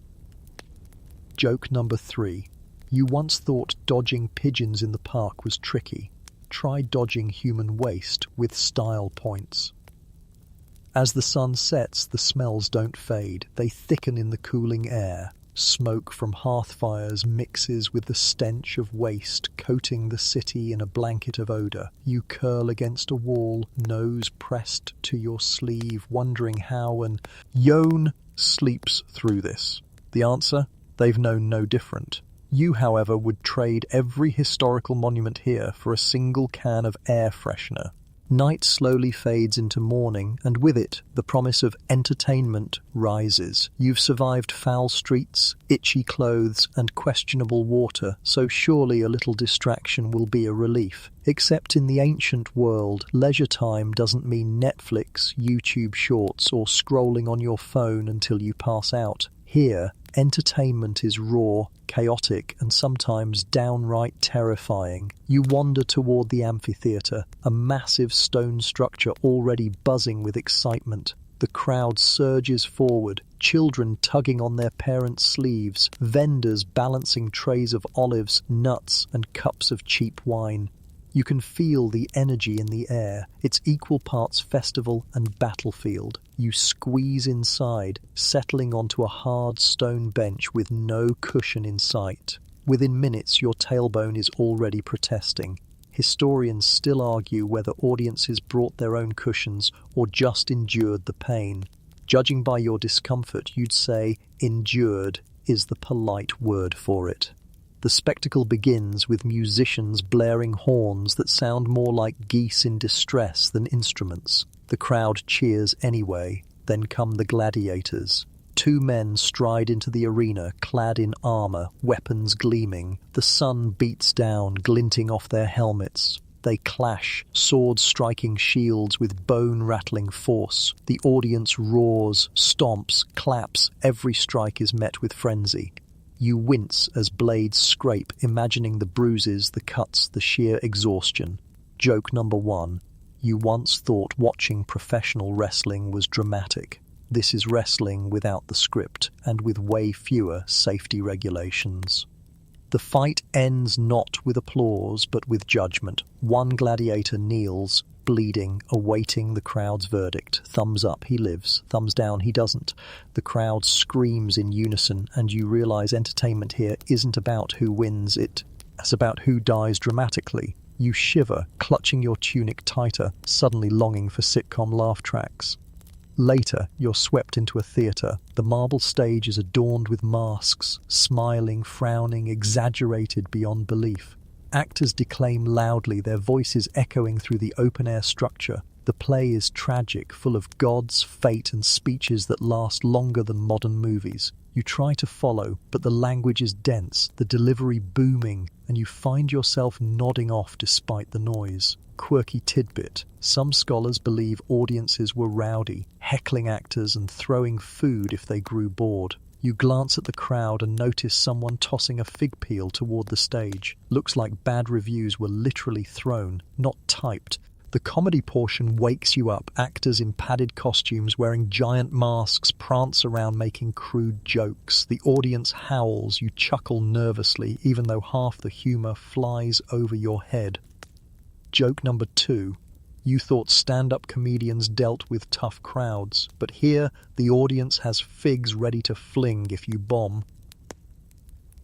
Joke number 3. You once thought dodging pigeons in the park was tricky. Try dodging human waste with style points. As the sun sets, the smells don't fade. They thicken in the cooling air. Smoke from hearth fires mixes with the stench of waste, coating the city in a blanket of odour. You curl against a wall, nose pressed to your sleeve, wondering how an yone sleeps through this. The answer? They've known no different. You, however, would trade every historical monument here for a single can of air freshener. Night slowly fades into morning, and with it, the promise of entertainment rises. You've survived foul streets, itchy clothes, and questionable water, so surely a little distraction will be a relief. Except in the ancient world, leisure time doesn't mean Netflix, YouTube shorts, or scrolling on your phone until you pass out. Here, entertainment is raw, chaotic, and sometimes downright terrifying. You wander toward the amphitheatre, a massive stone structure already buzzing with excitement. The crowd surges forward, children tugging on their parents' sleeves, vendors balancing trays of olives, nuts, and cups of cheap wine. You can feel the energy in the air. It's equal parts festival and battlefield. You squeeze inside, settling onto a hard stone bench with no cushion in sight. Within minutes, your tailbone is already protesting. Historians still argue whether audiences brought their own cushions or just endured the pain. Judging by your discomfort, you'd say endured is the polite word for it. The spectacle begins with musicians blaring horns that sound more like geese in distress than instruments. The crowd cheers anyway. Then come the gladiators. 2 men stride into the arena, clad in armor, weapons gleaming. The sun beats down, glinting off their helmets. They clash, swords striking shields with bone-rattling force. The audience roars, stomps, claps. Every strike is met with frenzy. You wince as blades scrape, imagining the bruises, the cuts, the sheer exhaustion. Joke number 1. You once thought watching professional wrestling was dramatic. This is wrestling without the script, and with way fewer safety regulations. The fight ends not with applause, but with judgment. One gladiator kneels, bleeding, awaiting the crowd's verdict. Thumbs up, he lives. Thumbs down, he doesn't. The crowd screams in unison, and you realize entertainment here isn't about who wins, it's about who dies dramatically. You shiver, clutching your tunic tighter, suddenly longing for sitcom laugh tracks. Later, you're swept into a theatre. The marble stage is adorned with masks, smiling, frowning, exaggerated beyond belief. Actors declaim loudly, their voices echoing through the open-air structure. The play is tragic, full of gods, fate, and speeches that last longer than modern movies. You try to follow, but the language is dense, the delivery booming, and you find yourself nodding off despite the noise. Quirky tidbit. Some scholars believe audiences were rowdy, heckling actors and throwing food if they grew bored. You glance at the crowd and notice someone tossing a fig peel toward the stage. Looks like bad reviews were literally thrown, not typed. The comedy portion wakes you up. Actors in padded costumes wearing giant masks prance around making crude jokes. The audience howls. You chuckle nervously, even though half the humor flies over your head. Joke number 2. You thought stand-up comedians dealt with tough crowds, but here the audience has figs ready to fling if you bomb.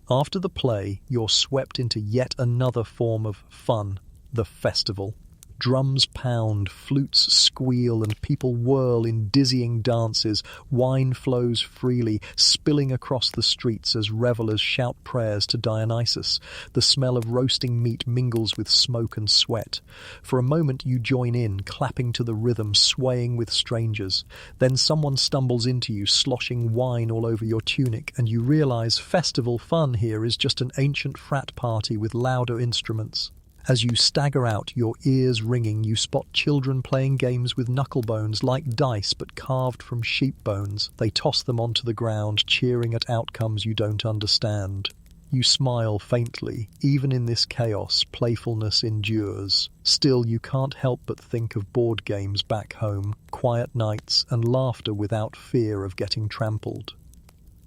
After the play, you're swept into yet another form of fun, the festival. Drums pound, flutes squeal, and people whirl in dizzying dances. Wine flows freely, spilling across the streets as revelers shout prayers to Dionysus. The smell of roasting meat mingles with smoke and sweat. For a moment you join in, clapping to the rhythm, swaying with strangers. Then someone stumbles into you, sloshing wine all over your tunic, and you realize festival fun here is just an ancient frat party with louder instruments. As you stagger out, your ears ringing, you spot children playing games with knuckle bones like dice but carved from sheep bones. They toss them onto the ground, cheering at outcomes you don't understand. You smile faintly. Even in this chaos, playfulness endures. Still, you can't help but think of board games back home, quiet nights, and laughter without fear of getting trampled.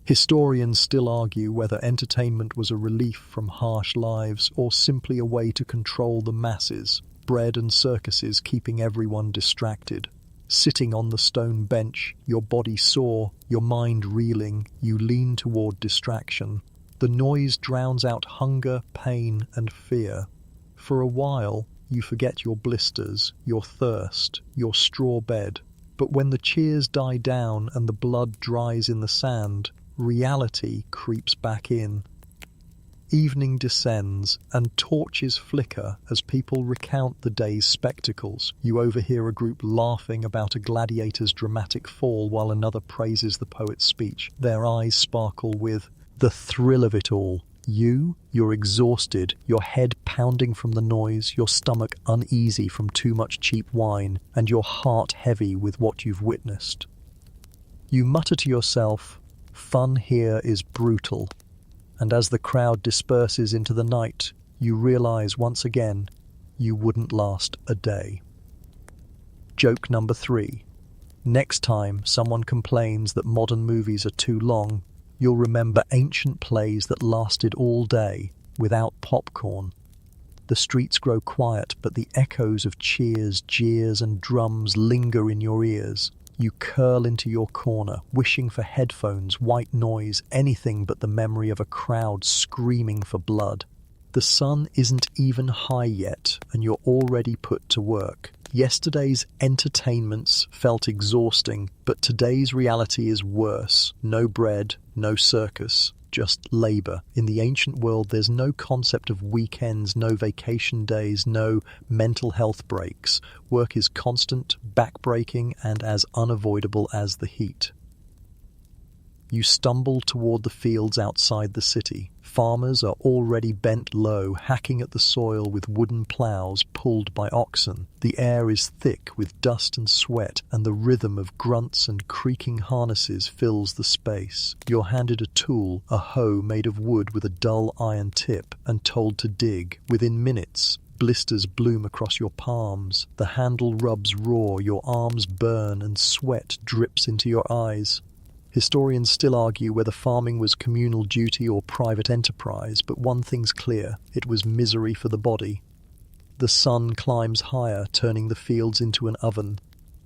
Historians still argue whether entertainment was a relief from harsh lives or simply a way to control the masses, bread and circuses keeping everyone distracted. Sitting on the stone bench, your body sore, your mind reeling, you lean toward distraction. The noise drowns out hunger, pain, and fear. For a while, you forget your blisters, your thirst, your straw bed. But when the cheers die down and the blood dries in the sand, reality creeps back in. Evening descends, and torches flicker as people recount the day's spectacles. You overhear a group laughing about a gladiator's dramatic fall while another praises the poet's speech. Their eyes sparkle with the thrill of it all. You're exhausted, your head pounding from the noise, your stomach uneasy from too much cheap wine, and your heart heavy with what you've witnessed. You mutter to yourself, "Fun here is brutal." And as the crowd disperses into the night, you realize once again you wouldn't last a day. Joke number 3. Next time someone complains that modern movies are too long, you'll remember ancient plays that lasted all day without popcorn. The streets grow quiet, but the echoes of cheers, jeers, and drums linger in your ears. You curl into your corner, wishing for headphones, white noise, anything but the memory of a crowd screaming for blood. The sun isn't even high yet, and you're already put to work. Yesterday's entertainments felt exhausting, but today's reality is worse. No bread, no circus, just labor. In the ancient world, there's no concept of weekends, no vacation days, no mental health breaks. Work is constant, backbreaking, and as unavoidable as the heat. You stumble toward the fields outside the city. Farmers are already bent low, hacking at the soil with wooden plows pulled by oxen. The air is thick with dust and sweat, and the rhythm of grunts and creaking harnesses fills the space. You're handed a tool, a hoe made of wood with a dull iron tip, and told to dig. Within minutes, blisters bloom across your palms. The handle rubs raw, your arms burn, and sweat drips into your eyes. Historians still argue whether farming was communal duty or private enterprise, but one thing's clear: it was misery for the body. The sun climbs higher, turning the fields into an oven.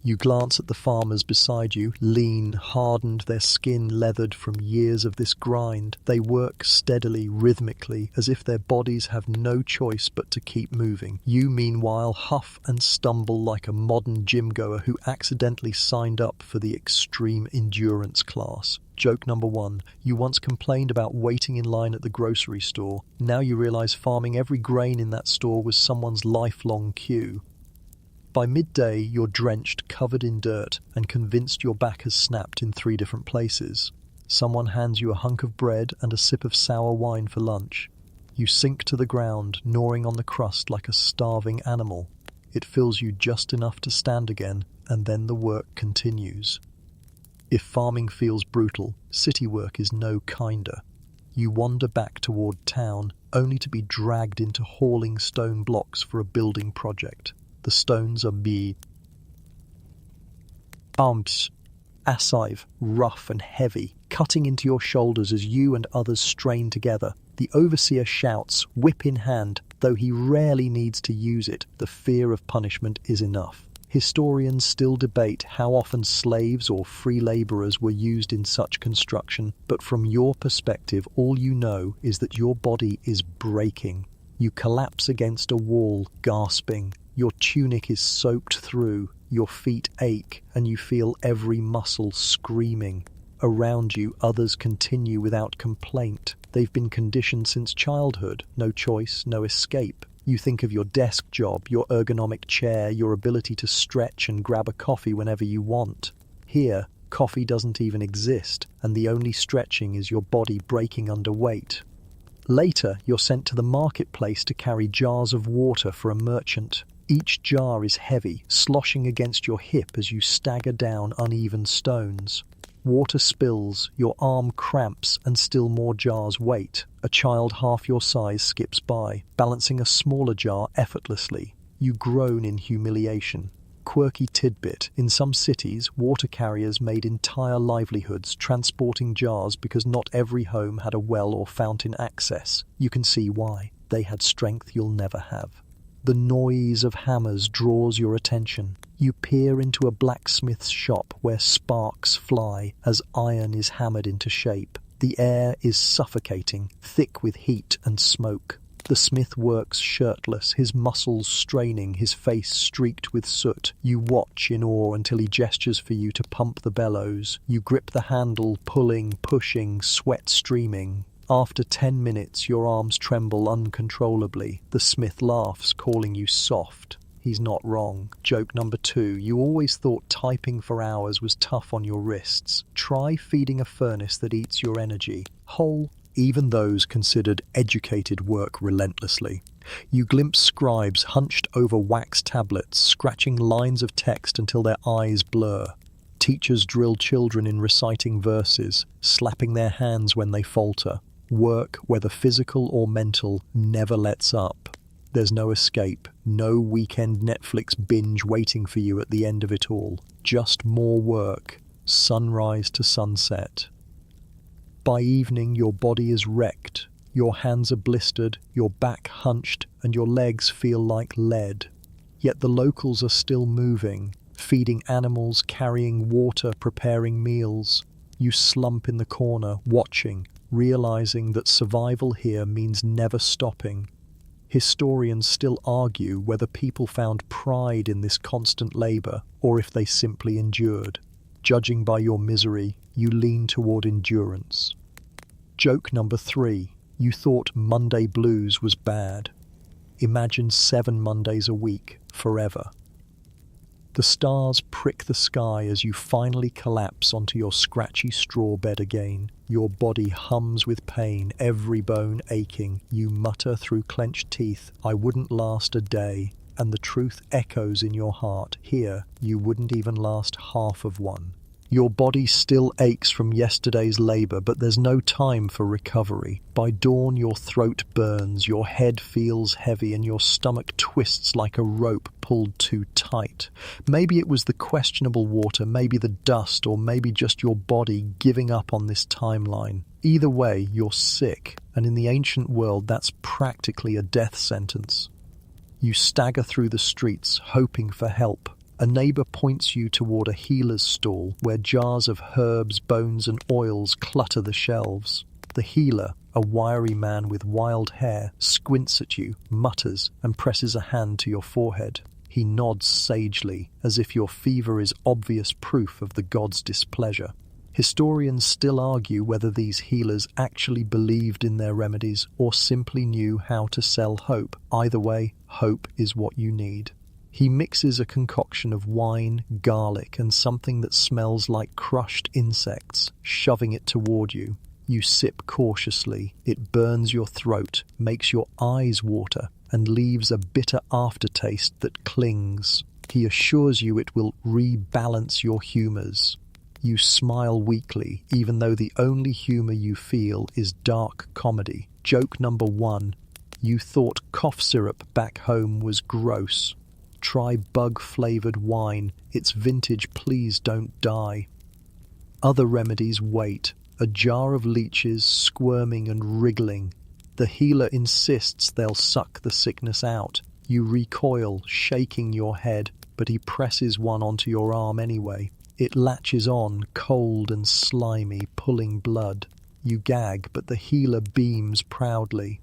You glance at the farmers beside you, lean, hardened, their skin leathered from years of this grind. They work steadily, rhythmically, as if their bodies have no choice but to keep moving. You, meanwhile, huff and stumble like a modern gym-goer who accidentally signed up for the extreme endurance class. Joke number 1. You once complained about waiting in line at the grocery store. Now you realize farming every grain in that store was someone's lifelong queue. By midday, you're drenched, covered in dirt, and convinced your back has snapped in 3 different places. Someone hands you a hunk of bread and a sip of sour wine for lunch. You sink to the ground, gnawing on the crust like a starving animal. It fills you just enough to stand again, and then the work continues. If farming feels brutal, city work is no kinder. You wander back toward town, only to be dragged into hauling stone blocks for a building project. The stones are arms, assive, rough and heavy, cutting into your shoulders as you and others strain together. The overseer shouts, whip in hand, though he rarely needs to use it. The fear of punishment is enough. Historians still debate how often slaves or free laborers were used in such construction, but from your perspective, all you know is that your body is breaking. You collapse against a wall, gasping. Your tunic is soaked through, your feet ache, and you feel every muscle screaming. Around you, others continue without complaint. They've been conditioned since childhood. No choice, no escape. You think of your desk job, your ergonomic chair, your ability to stretch and grab a coffee whenever you want. Here, coffee doesn't even exist, and the only stretching is your body breaking under weight. Later, you're sent to the marketplace to carry jars of water for a merchant. Each jar is heavy, sloshing against your hip as you stagger down uneven stones. Water spills, your arm cramps, and still more jars wait. A child half your size skips by, balancing a smaller jar effortlessly. You groan in humiliation. Quirky tidbit: in some cities, water carriers made entire livelihoods transporting jars because not every home had a well or fountain access. You can see why. They had strength you'll never have. The noise of hammers draws your attention. You peer into a blacksmith's shop where sparks fly as iron is hammered into shape. The air is suffocating, thick with heat and smoke. The smith works shirtless, his muscles straining, his face streaked with soot. You watch in awe until he gestures for you to pump the bellows. You grip the handle, pulling, pushing, sweat streaming. After 10 minutes, your arms tremble uncontrollably. The smith laughs, calling you soft. He's not wrong. Joke number 2. You always thought typing for hours was tough on your wrists. Try feeding a furnace that eats your energy. Whole. Even those considered educated work relentlessly. You glimpse scribes hunched over wax tablets, scratching lines of text until their eyes blur. Teachers drill children in reciting verses, slapping their hands when they falter. Work, whether physical or mental, never lets up. There's no escape, no weekend Netflix binge waiting for you at the end of it all. Just more work, sunrise to sunset. By evening, your body is wrecked. Your hands are blistered, your back hunched, and your legs feel like lead. Yet the locals are still moving, feeding animals, carrying water, preparing meals. You slump in the corner, watching, realizing that survival here means never stopping. Historians still argue whether people found pride in this constant labor or if they simply endured. Judging by your misery, you lean toward endurance. Joke number 3. You thought Monday blues was bad. Imagine 7 Mondays a week, forever. The stars prick the sky as you finally collapse onto your scratchy straw bed again. Your body hums with pain, every bone aching. You mutter through clenched teeth, "I wouldn't last a day." And the truth echoes in your heart. Here, you wouldn't even last half of one. Your body still aches from yesterday's labor, but there's no time for recovery. By dawn, your throat burns, your head feels heavy, and your stomach twists like a rope pulled too tight. Maybe it was the questionable water, maybe the dust, or maybe just your body giving up on this timeline. Either way, you're sick, and in the ancient world, that's practically a death sentence. You stagger through the streets, hoping for help. A neighbor points you toward a healer's stall where jars of herbs, bones, and oils clutter the shelves. The healer, a wiry man with wild hair, squints at you, mutters, and presses a hand to your forehead. He nods sagely, as if your fever is obvious proof of the god's displeasure. Historians still argue whether these healers actually believed in their remedies or simply knew how to sell hope. Either way, hope is what you need. He mixes a concoction of wine, garlic, and something that smells like crushed insects, shoving it toward you. You sip cautiously. It burns your throat, makes your eyes water, and leaves a bitter aftertaste that clings. He assures you it will rebalance your humors. You smile weakly, even though the only humor you feel is dark comedy. Joke number 1. You thought cough syrup back home was gross. Try bug-flavored wine. It's vintage, please don't die. Other remedies wait. A jar of leeches squirming and wriggling. The healer insists they'll suck the sickness out. You recoil, shaking your head, but he presses one onto your arm anyway. It latches on, cold and slimy, pulling blood. You gag, but the healer beams proudly.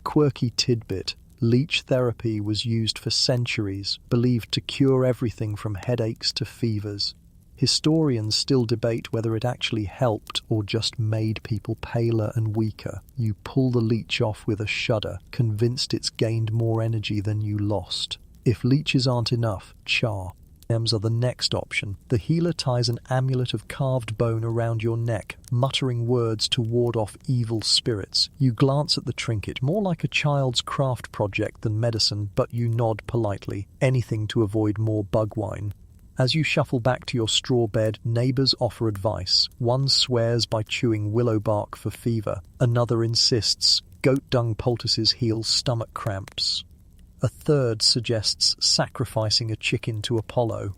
Quirky tidbit: leech therapy was used for centuries, believed to cure everything from headaches to fevers. Historians still debate whether it actually helped or just made people paler and weaker. You pull the leech off with a shudder, convinced it's gained more energy than you lost. If leeches aren't enough, char. Are the next option. The healer ties an amulet of carved bone around your neck, muttering words to ward off evil spirits. You glance at the trinket, more like a child's craft project than medicine, but you nod politely, anything to avoid more bug wine. As you shuffle back to your straw bed, neighbours offer advice. One swears by chewing willow bark for fever. Another insists goat dung poultices heal stomach cramps. A third suggests sacrificing a chicken to Apollo.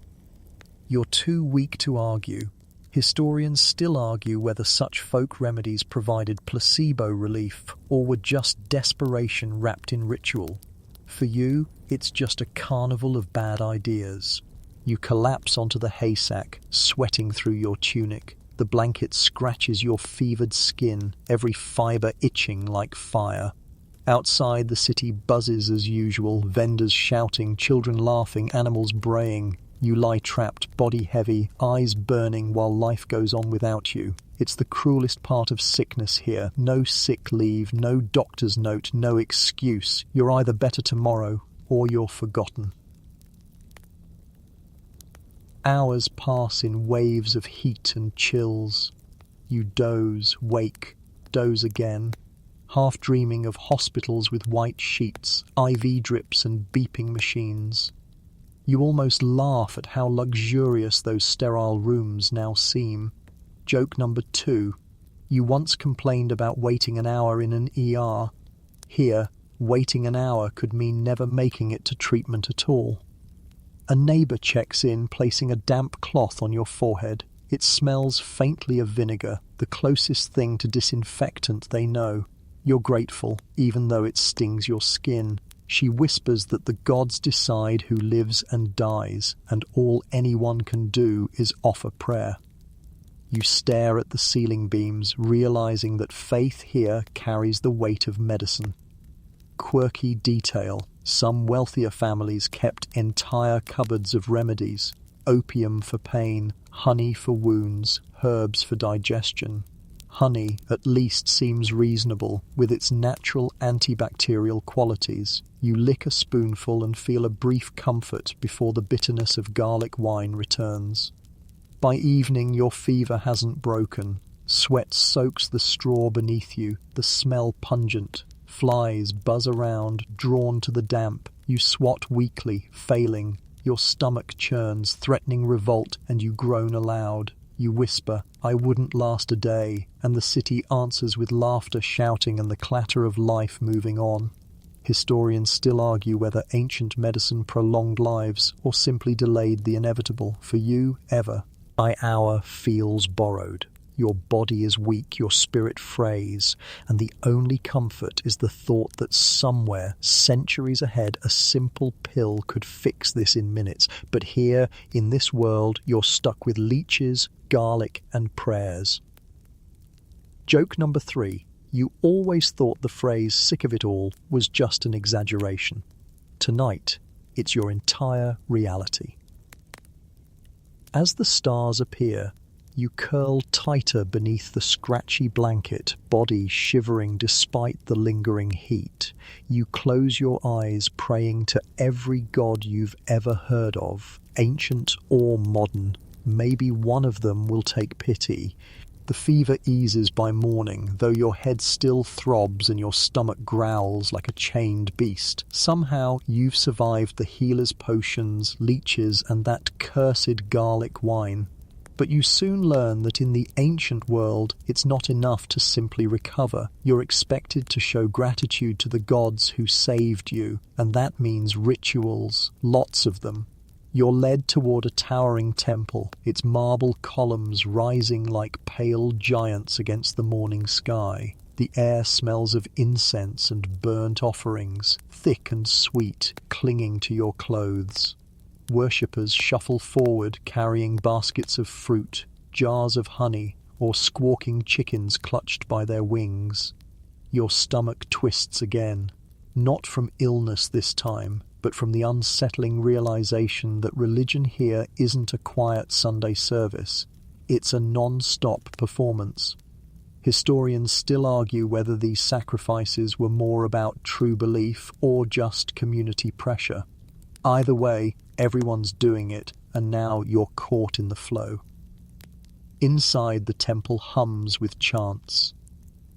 You're too weak to argue. Historians still argue whether such folk remedies provided placebo relief or were just desperation wrapped in ritual. For you, it's just a carnival of bad ideas. You collapse onto the haysack, sweating through your tunic. The blanket scratches your fevered skin, every fibre itching like fire. Outside, the city buzzes as usual, vendors shouting, children laughing, animals braying. You lie trapped, body heavy, eyes burning while life goes on without you. It's the cruelest part of sickness here. No sick leave, no doctor's note, no excuse. You're either better tomorrow or you're forgotten. Hours pass in waves of heat and chills. You doze, wake, doze again, half dreaming of hospitals with white sheets, IV drips and beeping machines. You almost laugh at how luxurious those sterile rooms now seem. Joke number 2. You once complained about waiting an hour in an ER. Here, waiting an hour could mean never making it to treatment at all. A neighbour checks in, placing a damp cloth on your forehead. It smells faintly of vinegar, the closest thing to disinfectant they know. You're grateful, even though it stings your skin. She whispers that the gods decide who lives and dies, and all anyone can do is offer prayer. You stare at the ceiling beams, realizing that faith here carries the weight of medicine. Quirky detail. Some wealthier families kept entire cupboards of remedies. Opium for pain, honey for wounds, herbs for digestion. Honey at least seems reasonable, with its natural antibacterial qualities. You lick a spoonful and feel a brief comfort before the bitterness of garlic wine returns. By evening, your fever hasn't broken. Sweat soaks the straw beneath you, the smell pungent. Flies buzz around, drawn to the damp. You swat weakly, failing. Your stomach churns, threatening revolt, and you groan aloud. You whisper, "I wouldn't last a day," and the city answers with laughter, shouting, and the clatter of life moving on. Historians still argue whether ancient medicine prolonged lives or simply delayed the inevitable. For you, ever. By hour feels borrowed. Your body is weak, your spirit frays, and the only comfort is the thought that somewhere, centuries ahead, a simple pill could fix this in minutes. But here, in this world, you're stuck with leeches, garlic, and prayers. Joke number 3. You always thought the phrase "sick of it all" was just an exaggeration. Tonight, it's your entire reality. As the stars appear, you curl tighter beneath the scratchy blanket, body shivering despite the lingering heat. You close your eyes, praying to every god you've ever heard of, ancient or modern. Maybe one of them will take pity. The fever eases by morning, though your head still throbs and your stomach growls like a chained beast. Somehow you've survived the healer's potions, leeches, and that cursed garlic wine. But you soon learn that in the ancient world, it's not enough to simply recover. You're expected to show gratitude to the gods who saved you, and that means rituals, lots of them. You're led toward a towering temple, its marble columns rising like pale giants against the morning sky. The air smells of incense and burnt offerings, thick and sweet, clinging to your clothes. Worshippers shuffle forward, carrying baskets of fruit, jars of honey, or squawking chickens clutched by their wings. Your stomach twists again, not from illness this time, but from the unsettling realization that religion here isn't a quiet Sunday service. It's a non-stop performance. Historians still argue whether these sacrifices were more about true belief or just community pressure. Either way, everyone's doing it, and now you're caught in the flow. Inside, the temple hums with chants.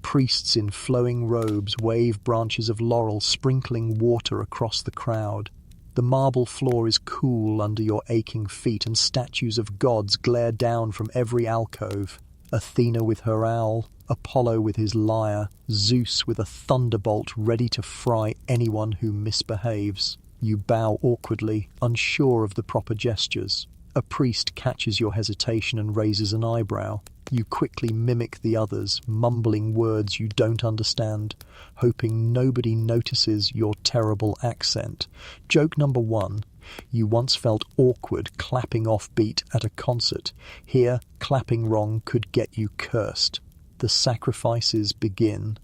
Priests in flowing robes wave branches of laurel, sprinkling water across the crowd. The marble floor is cool under your aching feet, and statues of gods glare down from every alcove. Athena with her owl, Apollo with his lyre, Zeus with a thunderbolt ready to fry anyone who misbehaves. You bow awkwardly, unsure of the proper gestures. A priest catches your hesitation and raises an eyebrow. You quickly mimic the others, mumbling words you don't understand, hoping nobody notices your terrible accent. Joke number 1. You once felt awkward clapping offbeat at a concert. Here, clapping wrong could get you cursed. The sacrifices begin.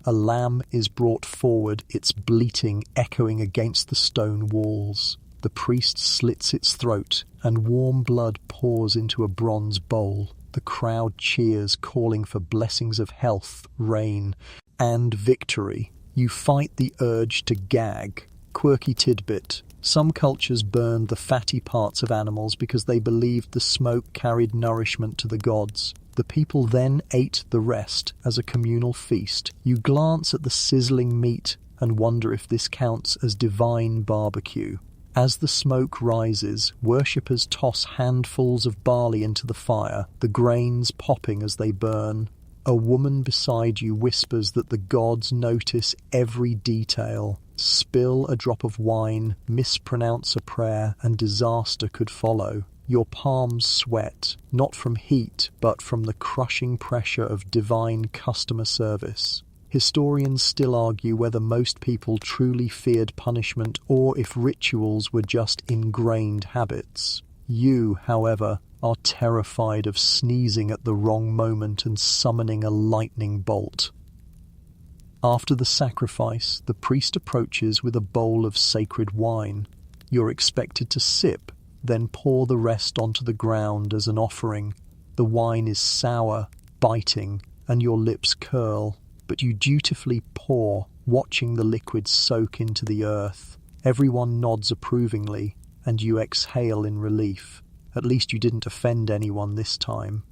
A lamb is brought forward, its bleating echoing against the stone walls. The priest slits its throat, and warm blood pours into a bronze bowl. The crowd cheers, calling for blessings of health, rain, and victory. You fight the urge to gag. Quirky tidbit. Some cultures burned the fatty parts of animals because they believed the smoke carried nourishment to the gods. The people then ate the rest as a communal feast. You glance at the sizzling meat and wonder if this counts as divine barbecue. As the smoke rises, worshippers toss handfuls of barley into the fire, the grains popping as they burn. A woman beside you whispers that the gods notice every detail. Spill a drop of wine, mispronounce a prayer, and disaster could follow. Your palms sweat, not from heat, but from the crushing pressure of divine customer service. Historians still argue whether most people truly feared punishment or if rituals were just ingrained habits. You, however, are terrified of sneezing at the wrong moment and summoning a lightning bolt. After the sacrifice, the priest approaches with a bowl of sacred wine. You're expected to sip, then pour the rest onto the ground as an offering. The wine is sour, biting, and your lips curl. But you dutifully pour, watching the liquid soak into the earth. Everyone nods approvingly, and you exhale in relief. At least you didn't offend anyone this time.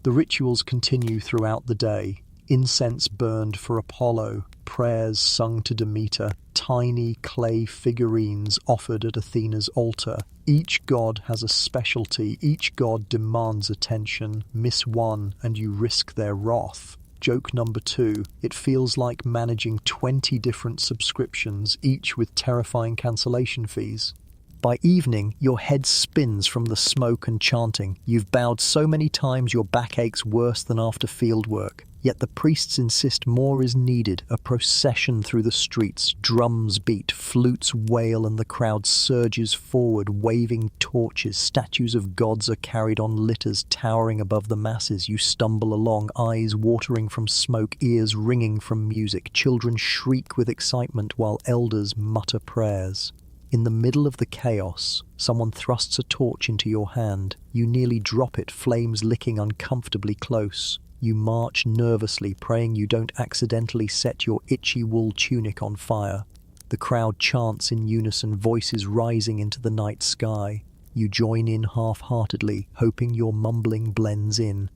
The rituals continue throughout the day. Incense burned for Apollo, prayers sung to Demeter, tiny clay figurines offered at Athena's altar. Each god has a specialty, each god demands attention. Miss one, and you risk their wrath. Joke number 2, it feels like managing 20 different subscriptions, each with terrifying cancellation fees. By evening, your head spins from the smoke and chanting. You've bowed so many times your back aches worse than after field work. Yet the priests insist more is needed, a procession through the streets. Drums beat, flutes wail, and the crowd surges forward, waving torches. Statues of gods are carried on litters, towering above the masses. You stumble along, eyes watering from smoke, ears ringing from music. Children shriek with excitement while elders mutter prayers. In the middle of the chaos, someone thrusts a torch into your hand. You nearly drop it, flames licking uncomfortably close. You march nervously, praying you don't accidentally set your itchy wool tunic on fire. The crowd chants in unison, voices rising into the night sky. You join in half-heartedly, hoping your mumbling blends in.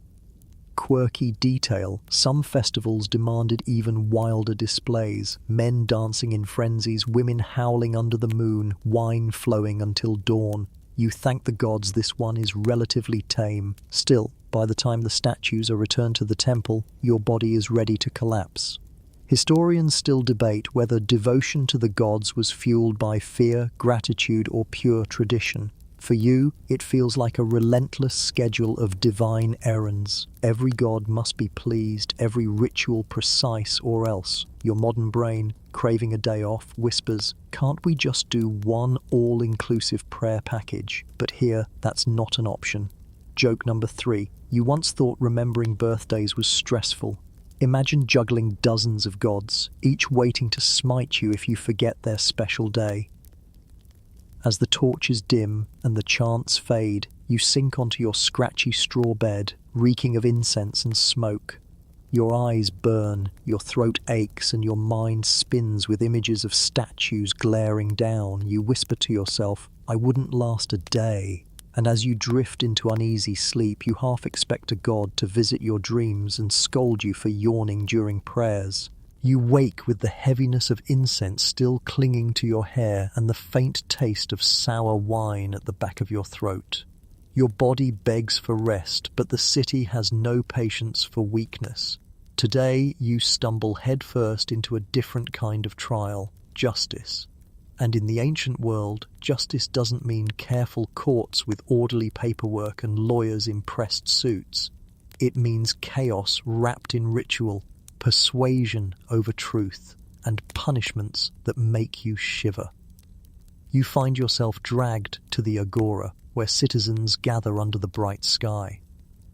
Quirky detail, some festivals demanded even wilder displays. Men dancing in frenzies, women howling under the moon, wine flowing until dawn. You thank the gods this one is relatively tame. Still, by the time the statues are returned to the temple, your body is ready to collapse. Historians still debate whether devotion to the gods was fueled by fear, gratitude, or pure tradition. For you, it feels like a relentless schedule of divine errands. Every god must be pleased, every ritual precise, or else. Your modern brain, craving a day off, whispers, "Can't we just do one all-inclusive prayer package?" But here, that's not an option. Joke number 3. You once thought remembering birthdays was stressful. Imagine juggling dozens of gods, each waiting to smite you if you forget their special day. As the torches dim and the chants fade, you sink onto your scratchy straw bed, reeking of incense and smoke. Your eyes burn, your throat aches, and your mind spins with images of statues glaring down. You whisper to yourself, "I wouldn't last a day." And as you drift into uneasy sleep, you half expect a god to visit your dreams and scold you for yawning during prayers. You wake with the heaviness of incense still clinging to your hair and the faint taste of sour wine at the back of your throat. Your body begs for rest, but the city has no patience for weakness. Today you stumble headfirst into a different kind of trial, justice. And in the ancient world, justice doesn't mean careful courts with orderly paperwork and lawyers in pressed suits. It means chaos wrapped in ritual, persuasion over truth, and punishments that make you shiver. You find yourself dragged to the agora, where citizens gather under the bright sky.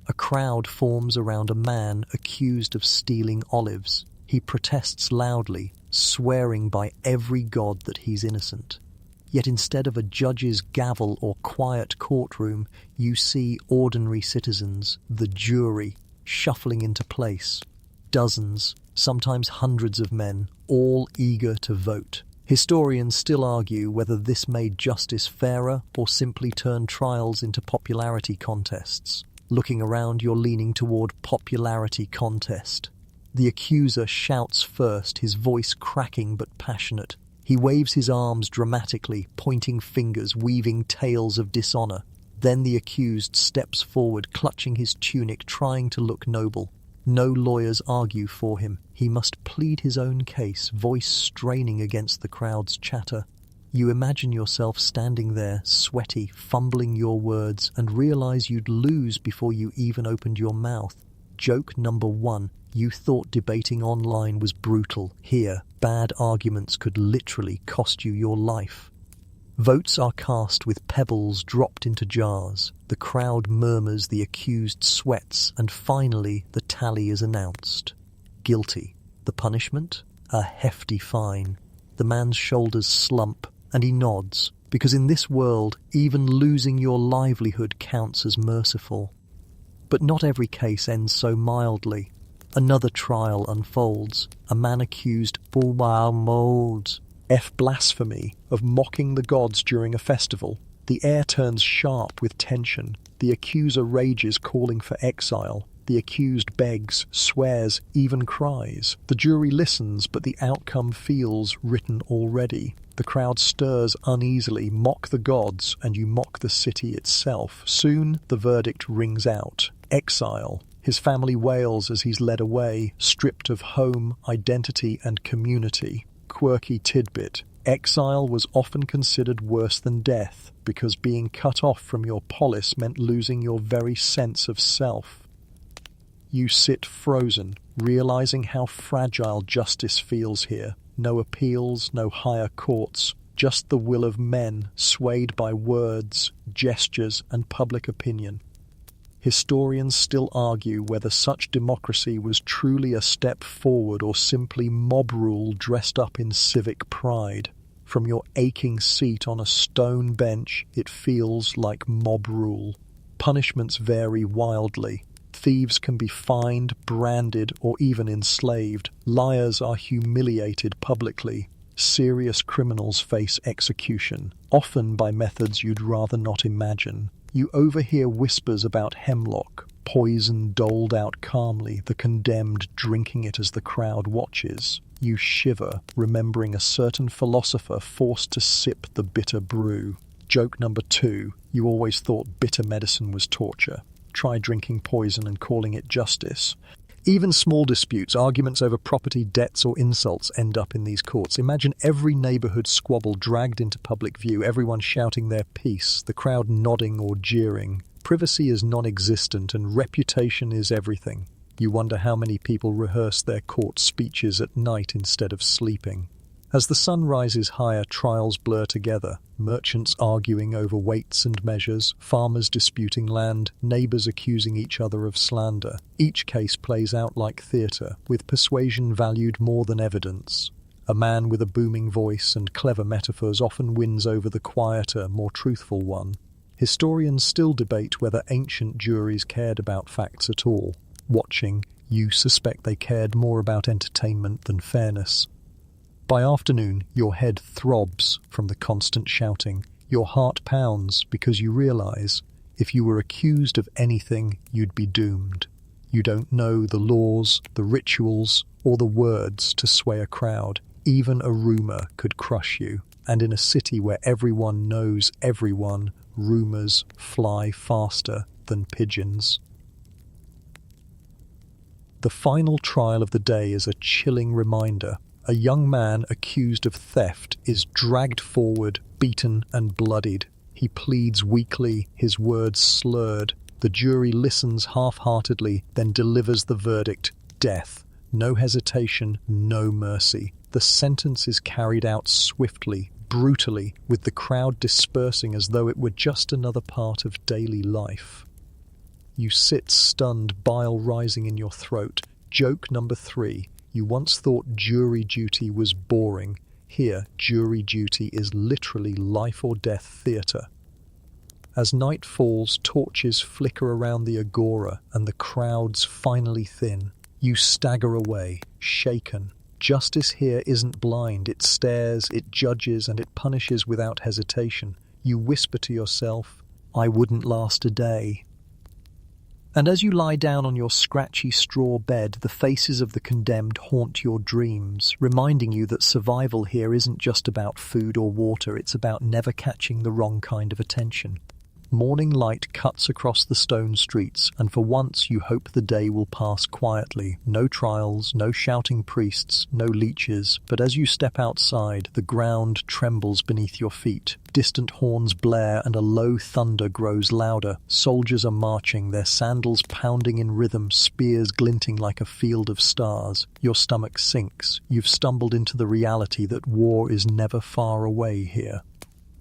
A crowd forms around a man accused of stealing olives. He protests loudly, swearing by every god that he's innocent. Yet instead of a judge's gavel or quiet courtroom, you see ordinary citizens, the jury, shuffling into place. Dozens, sometimes hundreds of men, all eager to vote. Historians still argue whether this made justice fairer or simply turned trials into popularity contests. Looking around, you're leaning toward popularity contest. The accuser shouts first, his voice cracking but passionate. He waves his arms dramatically, pointing fingers, weaving tales of dishonor. Then the accused steps forward, clutching his tunic, trying to look noble. No lawyers argue for him. He must plead his own case, voice straining against the crowd's chatter. You imagine yourself standing there, sweaty, fumbling your words, and realize you'd lose before you even opened your mouth. Joke number 1. You thought debating online was brutal. Here, bad arguments could literally cost you your life. Votes are cast with pebbles dropped into jars. The crowd murmurs, the accused sweats, and finally the tally is announced. Guilty. The punishment? A hefty fine. The man's shoulders slump, and he nods, because in this world, even losing your livelihood counts as merciful. But not every case ends so mildly. Another trial unfolds. A man accused blasphemy of mocking the gods during a festival. The air turns sharp with tension. The accuser rages, calling for exile. The accused begs, swears, even cries. The jury listens, but the outcome feels written already. The crowd stirs uneasily. Mock the gods, and you mock the city itself. Soon the verdict rings out. Exile. His family wails as he's led away, stripped of home, identity, and community. Quirky tidbit. Exile was often considered worse than death, because being cut off from your polis meant losing your very sense of self. You sit frozen, realizing how fragile justice feels here. No appeals, no higher courts, just the will of men, swayed by words, gestures, and public opinion. Historians still argue whether such democracy was truly a step forward or simply mob rule dressed up in civic pride. From your aching seat on a stone bench, it feels like mob rule. Punishments vary wildly. Thieves can be fined, branded, or even enslaved. Liars are humiliated publicly. Serious criminals face execution, often by methods you'd rather not imagine. You overhear whispers about hemlock, poison doled out calmly, the condemned drinking it as the crowd watches. You shiver, remembering a certain philosopher forced to sip the bitter brew. Joke number 2. You always thought bitter medicine was torture. Try drinking poison and calling it justice. Even small disputes, arguments over property, debts, or insults end up in these courts. Imagine every neighborhood squabble dragged into public view, everyone shouting their piece, the crowd nodding or jeering. Privacy is non-existent and reputation is everything. You wonder how many people rehearse their court speeches at night instead of sleeping. As the sun rises higher, trials blur together. Merchants arguing over weights and measures, farmers disputing land, neighbors accusing each other of slander. Each case plays out like theatre, with persuasion valued more than evidence. A man with a booming voice and clever metaphors often wins over the quieter, more truthful one. Historians still debate whether ancient juries cared about facts at all. Watching, you suspect they cared more about entertainment than fairness. By afternoon, your head throbs from the constant shouting. Your heart pounds because you realize If you were accused of anything, you'd be doomed. You don't know the laws, the rituals, or the words to sway a crowd. Even a rumor could crush you. And in a city where everyone knows everyone, rumors fly faster than pigeons. The final trial of the day is a chilling reminder. A young man accused of theft is dragged forward, beaten and bloodied. He pleads weakly, his words slurred. The jury listens half-heartedly, then delivers the verdict: death. No hesitation, no mercy. The sentence is carried out swiftly, brutally, with the crowd dispersing as though it were just another part of daily life. You sit stunned, bile rising in your throat. Joke number 3. You once thought jury duty was boring. Here, jury duty is literally life or death theatre. As night falls, torches flicker around the agora and the crowds finally thin. You stagger away, shaken. Justice here isn't blind. It stares, it judges, and it punishes without hesitation. You whisper to yourself, "I wouldn't last a day." And as you lie down on your scratchy straw bed, the faces of the condemned haunt your dreams, reminding you that survival here isn't just about food or water, it's about never catching the wrong kind of attention. Morning light cuts across the stone streets, and for once you hope the day will pass quietly. No trials, no shouting priests, no leeches. But as you step outside, the ground trembles beneath your feet. Distant horns blare and a low thunder grows louder. Soldiers are marching, their sandals pounding in rhythm, spears glinting like a field of stars. Your stomach sinks. You've stumbled into the reality that war is never far away here.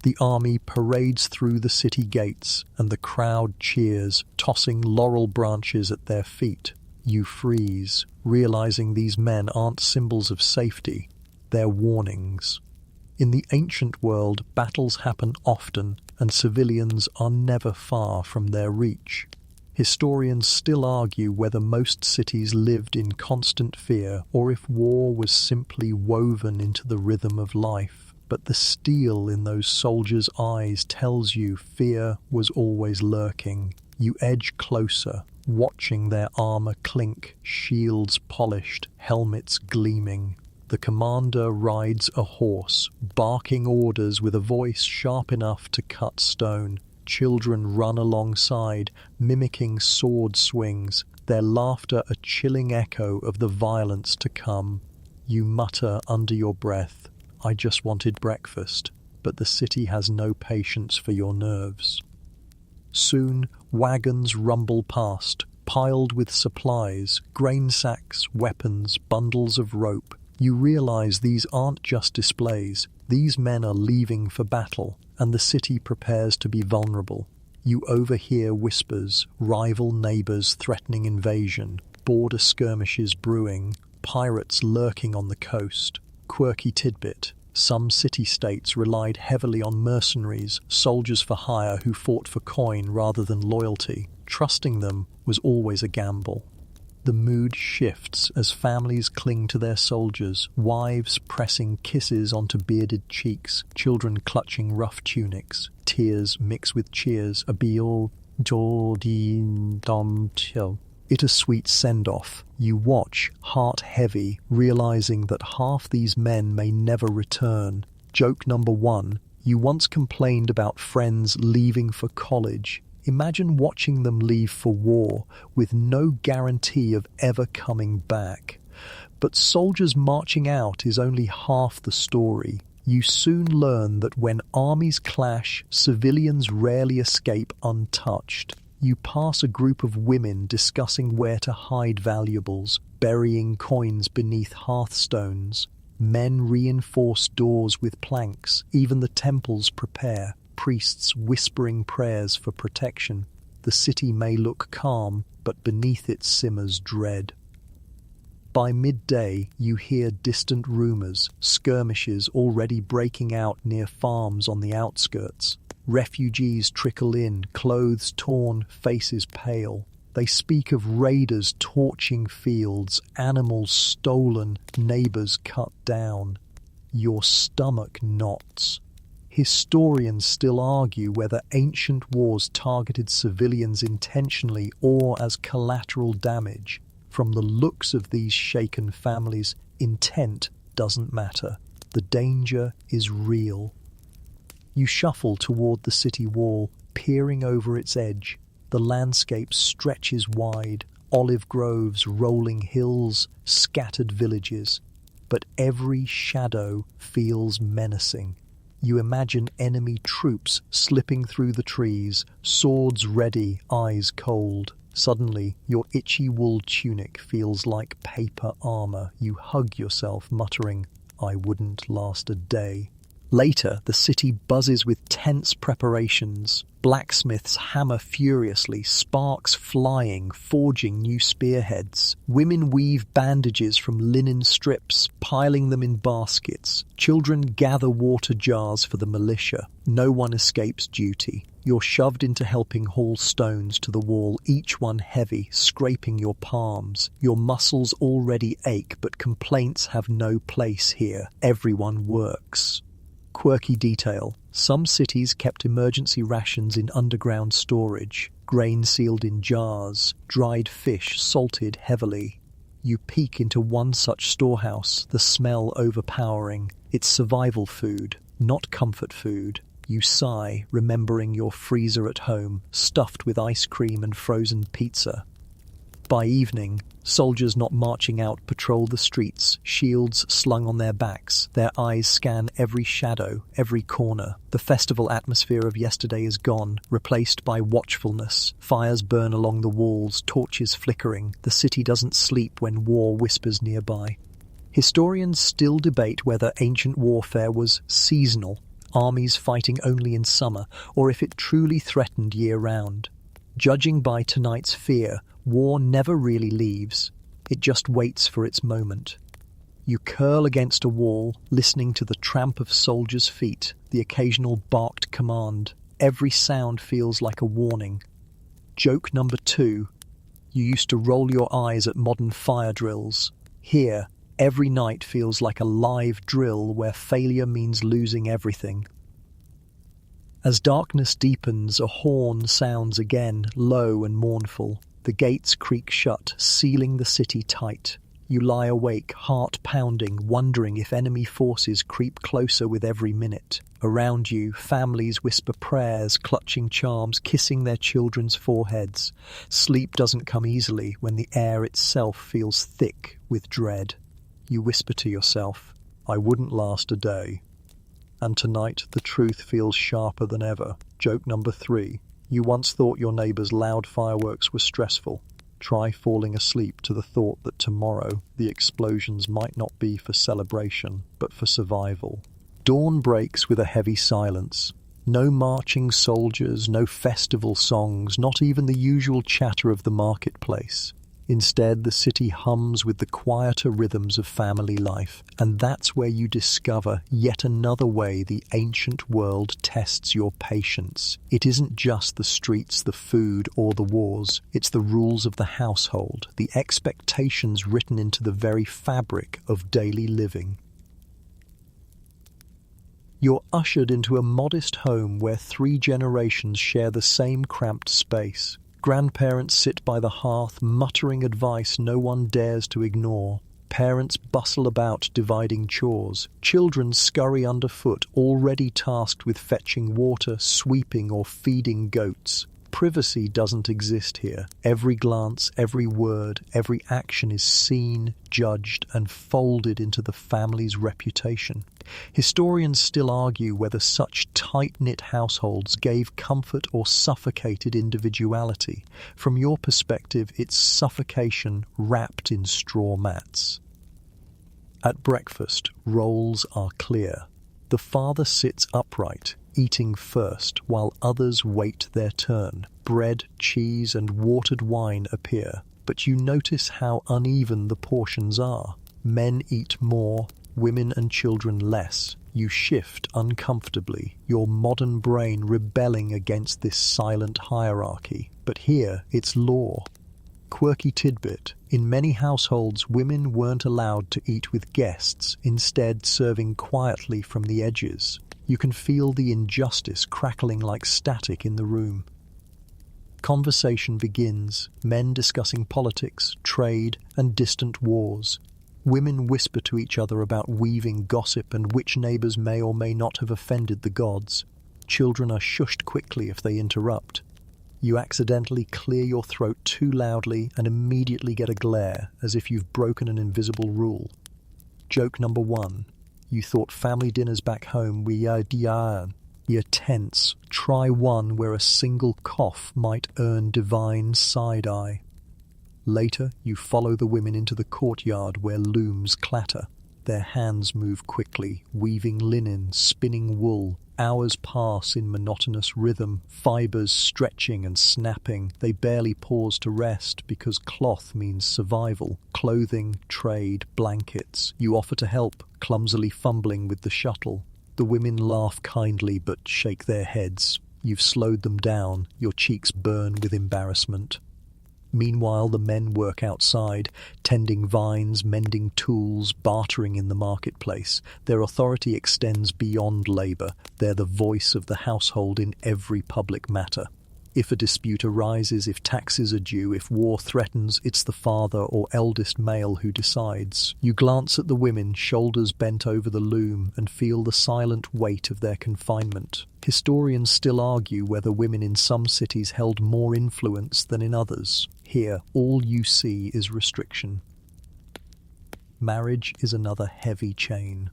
The army parades through the city gates, and the crowd cheers, tossing laurel branches at their feet. You freeze, realizing these men aren't symbols of safety, they're warnings. In the ancient world, battles happen often, and civilians are never far from their reach. Historians still argue whether most cities lived in constant fear, or if war was simply woven into the rhythm of life. But the steel in those soldiers' eyes tells you fear was always lurking. You edge closer, watching their armor clink, shields polished, helmets gleaming. The commander rides a horse, barking orders with a voice sharp enough to cut stone. Children run alongside, mimicking sword swings, their laughter a chilling echo of the violence to come. You mutter under your breath, "I just wanted breakfast," but the city has no patience for your nerves. Soon, wagons rumble past, piled with supplies, grain sacks, weapons, bundles of rope. You realize these aren't just displays. These men are leaving for battle, and the city prepares to be vulnerable. You overhear whispers, rival neighbors threatening invasion, border skirmishes brewing, pirates lurking on the coast. Quirky tidbit: some city-states relied heavily on mercenaries, soldiers for hire who fought for coin rather than loyalty. Trusting them was always a gamble. The mood shifts as families cling to their soldiers, wives pressing kisses onto bearded cheeks, children clutching rough tunics. Tears mix with cheers. It a sweet send-off. You watch, heart heavy, realizing that half these men may never return. Joke number 1. You once complained about friends leaving for college. Imagine watching them leave for war, with no guarantee of ever coming back. But soldiers marching out is only half the story. You soon learn that when armies clash, civilians rarely escape untouched. You pass a group of women discussing where to hide valuables, burying coins beneath hearthstones. Men reinforce doors with planks. Even the temples prepare, priests whispering prayers for protection. The city may look calm, but beneath it simmers dread. By midday, you hear distant rumors, skirmishes already breaking out near farms on the outskirts. Refugees trickle in, clothes torn, faces pale. They speak of raiders torching fields, animals stolen, neighbors cut down. Your stomach knots. Historians still argue whether ancient wars targeted civilians intentionally or as collateral damage. From the looks of these shaken families, intent doesn't matter. The danger is real. You shuffle toward the city wall, peering over its edge. The landscape stretches wide, olive groves, rolling hills, scattered villages. But every shadow feels menacing. You imagine enemy troops slipping through the trees, swords ready, eyes cold. Suddenly, your itchy wool tunic feels like paper armor. You hug yourself, muttering, "I wouldn't last a day." Later, the city buzzes with tense preparations. Blacksmiths hammer furiously, sparks flying, forging new spearheads. Women weave bandages from linen strips, piling them in baskets. Children gather water jars for the militia. No one escapes duty. You're shoved into helping haul stones to the wall, each one heavy, scraping your palms. Your muscles already ache, but complaints have no place here. Everyone works. Quirky detail. Some cities kept emergency rations in underground storage, grain sealed in jars, dried fish salted heavily. You peek into one such storehouse, the smell overpowering. It's survival food, not comfort food. You sigh, remembering your freezer at home, stuffed with ice cream and frozen pizza. By evening, soldiers not marching out patrol the streets, shields slung on their backs. Their eyes scan every shadow, every corner. The festival atmosphere of yesterday is gone, replaced by watchfulness. Fires burn along the walls, torches flickering. The city doesn't sleep when war whispers nearby. Historians still debate whether ancient warfare was seasonal, armies fighting only in summer, or if it truly threatened year-round. Judging by tonight's fear, war never really leaves. It just waits for its moment. You curl against a wall, listening to the tramp of soldiers' feet, the occasional barked command. Every sound feels like a warning. Joke number 2. You used to roll your eyes at modern fire drills. Here, every night feels like a live drill where failure means losing everything. As darkness deepens, a horn sounds again, low and mournful. The gates creak shut, sealing the city tight. You lie awake, heart pounding, wondering if enemy forces creep closer with every minute. Around you, families whisper prayers, clutching charms, kissing their children's foreheads. Sleep doesn't come easily when the air itself feels thick with dread. You whisper to yourself, "I wouldn't last a day." And tonight, the truth feels sharper than ever. Joke number 3. You once thought your neighbour's loud fireworks were stressful. Try falling asleep to the thought that tomorrow the explosions might not be for celebration, but for survival. Dawn breaks with a heavy silence. No marching soldiers, no festival songs, not even the usual chatter of the marketplace. Instead, the city hums with the quieter rhythms of family life, and that's where you discover yet another way the ancient world tests your patience. It isn't just the streets, the food, or the wars. It's the rules of the household, the expectations written into the very fabric of daily living. You're ushered into a modest home where 3 generations share the same cramped space. Grandparents sit by the hearth, muttering advice no one dares to ignore. Parents bustle about dividing chores. Children scurry underfoot, already tasked with fetching water, sweeping, or feeding goats. Privacy doesn't exist here. Every glance, every word, every action is seen, judged, and folded into the family's reputation. Historians still argue whether such tight-knit households gave comfort or suffocated individuality. From your perspective, it's suffocation wrapped in straw mats. At breakfast, roles are clear. The father sits upright, eating first, while others wait their turn. Bread, cheese, and watered wine appear, but you notice how uneven the portions are. Men eat more, women and children less. You shift uncomfortably, your modern brain rebelling against this silent hierarchy. But here, it's law. Quirky tidbit. In many households, women weren't allowed to eat with guests, instead serving quietly from the edges. You can feel the injustice crackling like static in the room. Conversation begins, men discussing politics, trade, and distant wars. Women whisper to each other about weaving gossip and which neighbours may or may not have offended the gods. Children are shushed quickly if they interrupt. You accidentally clear your throat too loudly and immediately get a glare, as if you've broken an invisible rule. Joke number 1. You thought family dinners back home were you're tense. Try one where a single cough might earn divine side-eye. Later, you follow the women into the courtyard where looms clatter. Their hands move quickly, weaving linen, spinning wool. Hours pass in monotonous rhythm, fibers stretching and snapping. They barely pause to rest because cloth means survival. Clothing, trade, blankets. You offer to help, clumsily fumbling with the shuttle. The women laugh kindly but shake their heads. You've slowed them down. Your cheeks burn with embarrassment. Meanwhile, the men work outside, tending vines, mending tools, bartering in the marketplace. Their authority extends beyond labour. They're the voice of the household in every public matter. If a dispute arises, if taxes are due, if war threatens, it's the father or eldest male who decides. You glance at the women, shoulders bent over the loom, and feel the silent weight of their confinement. Historians still argue whether women in some cities held more influence than in others. Here, all you see is restriction. Marriage is another heavy chain.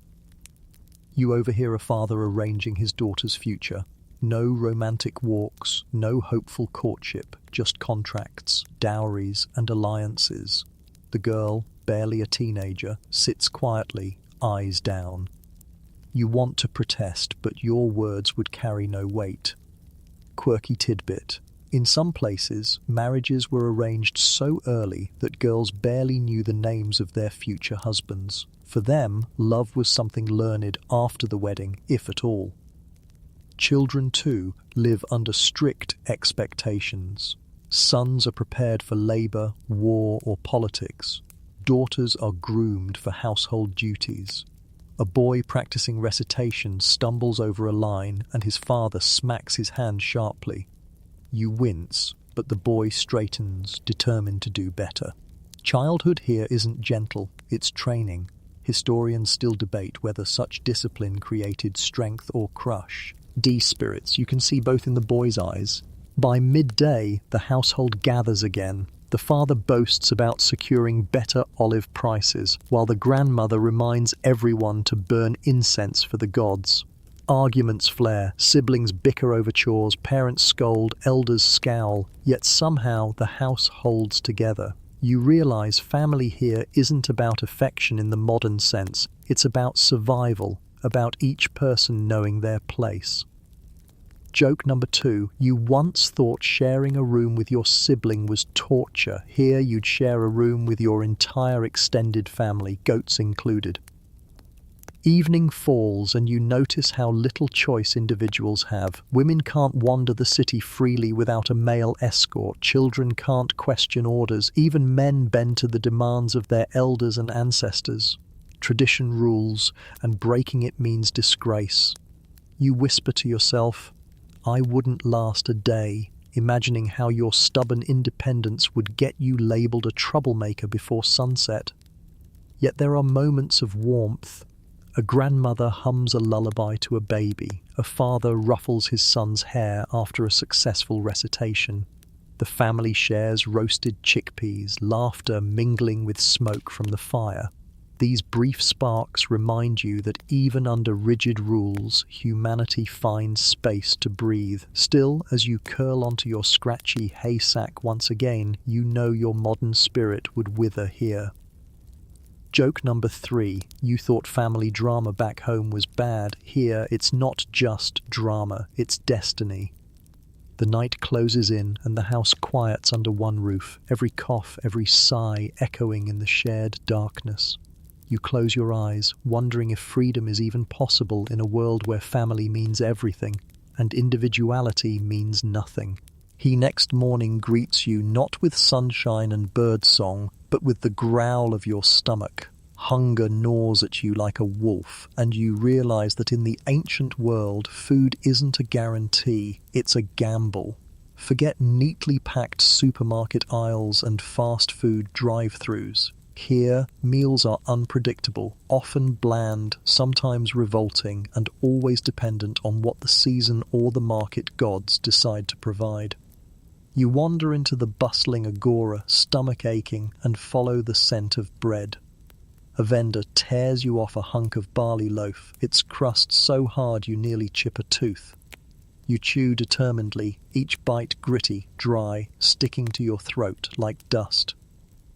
You overhear a father arranging his daughter's future. No romantic walks, no hopeful courtship, just contracts, dowries, and alliances. The girl, barely a teenager, sits quietly, eyes down. You want to protest, but your words would carry no weight. Quirky tidbit. In some places, marriages were arranged so early that girls barely knew the names of their future husbands. For them, love was something learned after the wedding, if at all. Children, too, live under strict expectations. Sons are prepared for labour, war, or politics. Daughters are groomed for household duties. A boy practicing recitation stumbles over a line and his father smacks his hand sharply. You wince, but the boy straightens, determined to do better. Childhood here isn't gentle, it's training. Historians still debate whether such discipline created strength or crush. D-spirits you can see both in the boy's eyes. By midday, the household gathers again. The father boasts about securing better olive prices, while the grandmother reminds everyone to burn incense for the gods. Arguments flare, siblings bicker over chores, parents scold, elders scowl, yet somehow the house holds together. You realize family here isn't about affection in the modern sense, it's about survival, about each person knowing their place. Joke number 2. You once thought sharing a room with your sibling was torture. Here you'd share a room with your entire extended family, goats included. Evening falls and you notice how little choice individuals have. Women can't wander the city freely without a male escort. Children can't question orders. Even men bend to the demands of their elders and ancestors. Tradition rules, and breaking it means disgrace. You whisper to yourself, I wouldn't last a day, imagining how your stubborn independence would get you labelled a troublemaker before sunset. Yet there are moments of warmth. A grandmother hums a lullaby to a baby. A father ruffles his son's hair after a successful recitation. The family shares roasted chickpeas, laughter mingling with smoke from the fire. These brief sparks remind you that even under rigid rules, humanity finds space to breathe. Still, as you curl onto your scratchy haysack once again, you know your modern spirit would wither here. Joke number 3. You thought family drama back home was bad. Here, it's not just drama, it's destiny. The night closes in and the house quiets under one roof, every cough, every sigh echoing in the shared darkness. You close your eyes, wondering if freedom is even possible in a world where family means everything and individuality means nothing. He next morning greets you not with sunshine and birdsong, but with the growl of your stomach. Hunger gnaws at you like a wolf, and you realize that in the ancient world, food isn't a guarantee, it's a gamble. Forget neatly packed supermarket aisles and fast food drive-thrus. Here, meals are unpredictable, often bland, sometimes revolting, and always dependent on what the season or the market gods decide to provide. You wander into the bustling agora, stomach aching, and follow the scent of bread. A vendor tears you off a hunk of barley loaf, its crust so hard you nearly chip a tooth. You chew determinedly, each bite gritty, dry, sticking to your throat like dust.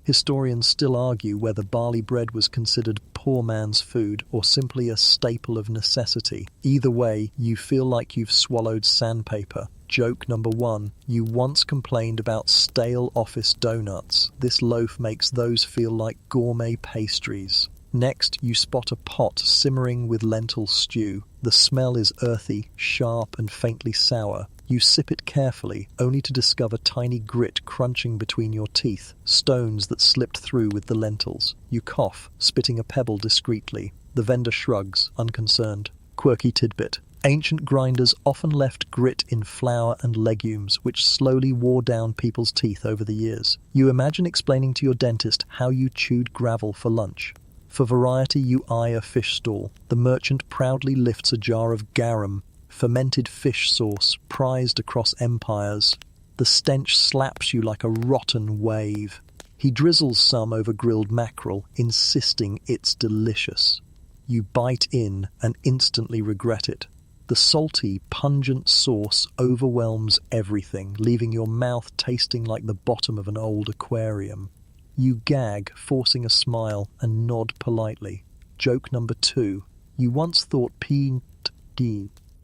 Historians still argue whether barley bread was considered poor man's food or simply a staple of necessity. Either way, you feel like you've swallowed sandpaper. Joke number 1. You once complained about stale office donuts. This loaf makes those feel like gourmet pastries. Next, you spot a pot simmering with lentil stew. The smell is earthy, sharp, and faintly sour. You sip it carefully, only to discover tiny grit crunching between your teeth, stones that slipped through with the lentils. You cough, spitting a pebble discreetly. The vendor shrugs, unconcerned. Quirky tidbit. Ancient grinders often left grit in flour and legumes, which slowly wore down people's teeth over the years. You imagine explaining to your dentist how you chewed gravel for lunch. For variety, you eye a fish stall. The merchant proudly lifts a jar of garum, fermented fish sauce, prized across empires. The stench slaps you like a rotten wave. He drizzles some over grilled mackerel, insisting it's delicious. You bite in and instantly regret it. The salty, pungent sauce overwhelms everything, leaving your mouth tasting like the bottom of an old aquarium. You gag, forcing a smile, and nod politely. Joke number 2. You once thought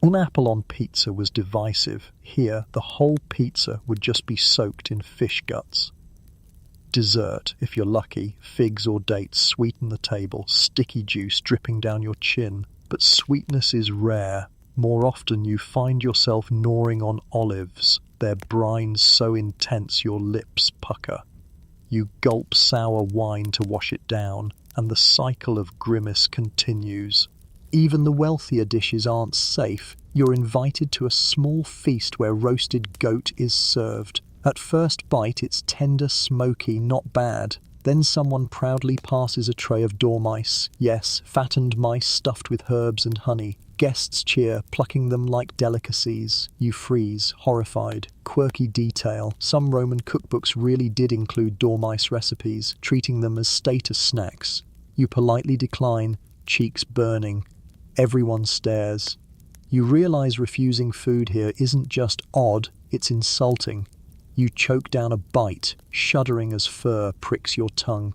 an apple on pizza was divisive. Here, the whole pizza would just be soaked in fish guts. Dessert, if you're lucky, figs or dates sweeten the table, sticky juice dripping down your chin. But sweetness is rare. More often you find yourself gnawing on olives, their brine so intense your lips pucker. You gulp sour wine to wash it down, and the cycle of grimace continues. Even the wealthier dishes aren't safe. You're invited to a small feast where roasted goat is served. At first bite, it's tender, smoky, not bad. Then someone proudly passes a tray of dormice. Yes, fattened mice stuffed with herbs and honey. Guests cheer, plucking them like delicacies. You freeze, horrified. Quirky detail. Some Roman cookbooks really did include dormice recipes, treating them as status snacks. You politely decline, cheeks burning. Everyone stares. You realize refusing food here isn't just odd, it's insulting. You choke down a bite, shuddering as fur pricks your tongue.